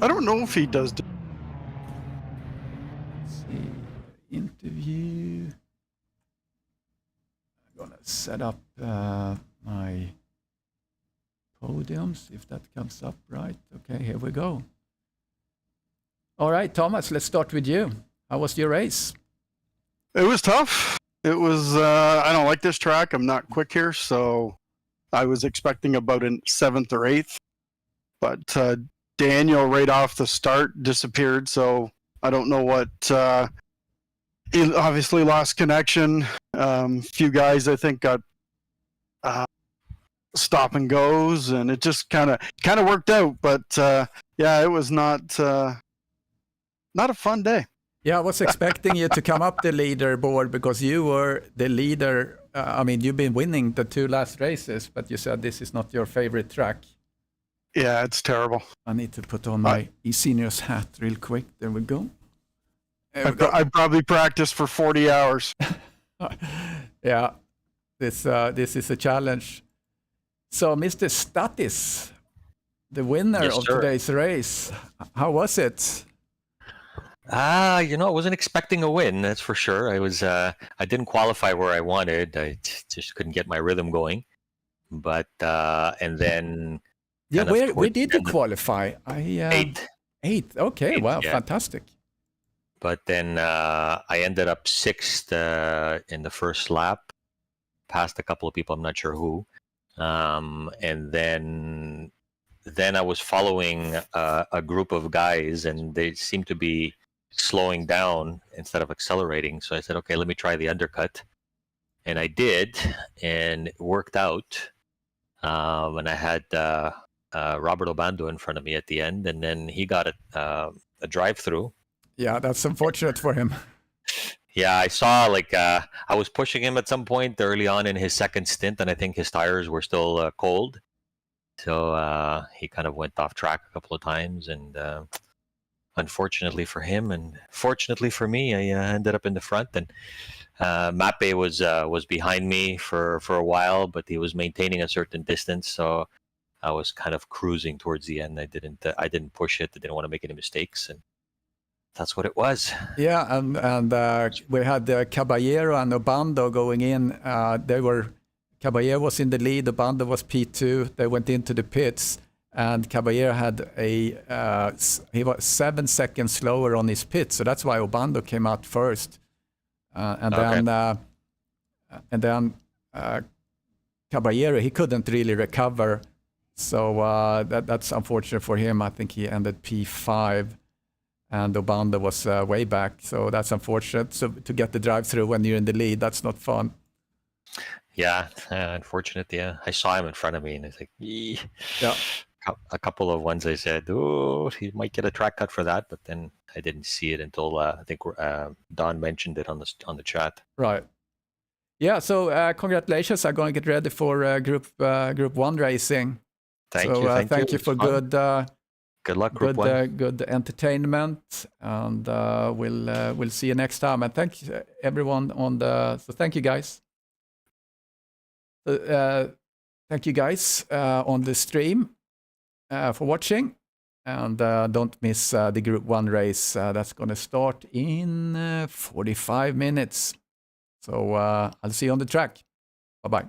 I don't know if he does. Let's see. Interview. I'm gonna set up my podiums if that comes up right. Okay, here we go. All right, Thomas, let's start with you. How was your race? It was tough. It was, I don't like this track. I'm not quick here, so I was expecting about a 7th or 8th. But Daniel, right off the start, disappeared, so I don't know what. He obviously lost connection. Few guys, I think, got stop and goes, and it just kind of worked out. But yeah, it was not a fun day. Yeah, I was expecting you to come up the leaderboard because you were the leader. I mean, you've been winning the 2 last races, but you said this is not your favorite track. Yeah, it's terrible. I need to put on my eSeniors hat real quick. There we go. I probably practiced for 40 hours. Yeah, this is a challenge. So, Mr. Statis, the winner of today's race, how was it? I wasn't expecting a win, that's for sure. I didn't qualify where I wanted. I just couldn't get my rhythm going. But and then yeah, where did you qualify? Eighth. Eighth. Okay, wow, yeah. Fantastic. But then I ended up 6th in the first lap, passed a couple of people, I'm not sure who. And then I was following a group of guys, and they seemed to be slowing down instead of accelerating. So I said, okay, let me try the undercut. And I did, and it worked out. And I had Robert Obando in front of me at the end, and then he got a drive-through. Yeah, that's unfortunate for him. Yeah, I saw I was pushing him at some point early on in his second stint, and I think his tires were still cold. So he kind of went off track a couple of times, and unfortunately for him, and fortunately for me, I ended up in the front. And Mappe was behind me for a while, but he was maintaining a certain distance, so I was kind of cruising towards the end. I didn't push it. I didn't want to make any mistakes, and that's what it was. Yeah, and we had Caballero and Obando going in. Caballero was in the lead. Obando was P2. They went into the pits, and Caballero had he was 7 seconds slower on his pit, so that's why Obando came out first. And then Caballero, he couldn't really recover, so that's unfortunate for him. I think he ended P5, and Obando was way back, so that's unfortunate. So to get the drive-through when you're in the lead, that's not fun. Yeah, unfortunate. Yeah, I saw him in front of me, and it's like, yeah. A couple of ones I said, oh, he might get a track cut for that, but then I didn't see it until I think Don mentioned it on the chat. Right. Yeah. So congratulations! I'm going to get ready for Group 1 racing. Thank you. Thank you for good. Good luck, Group 1. Good entertainment, and we'll see you next time. And thank you everyone So thank you guys. Thank you guys on the stream for watching, and don't miss the Group 1 race. That's going to start in 45 minutes. So I'll see you on the track. Bye-bye.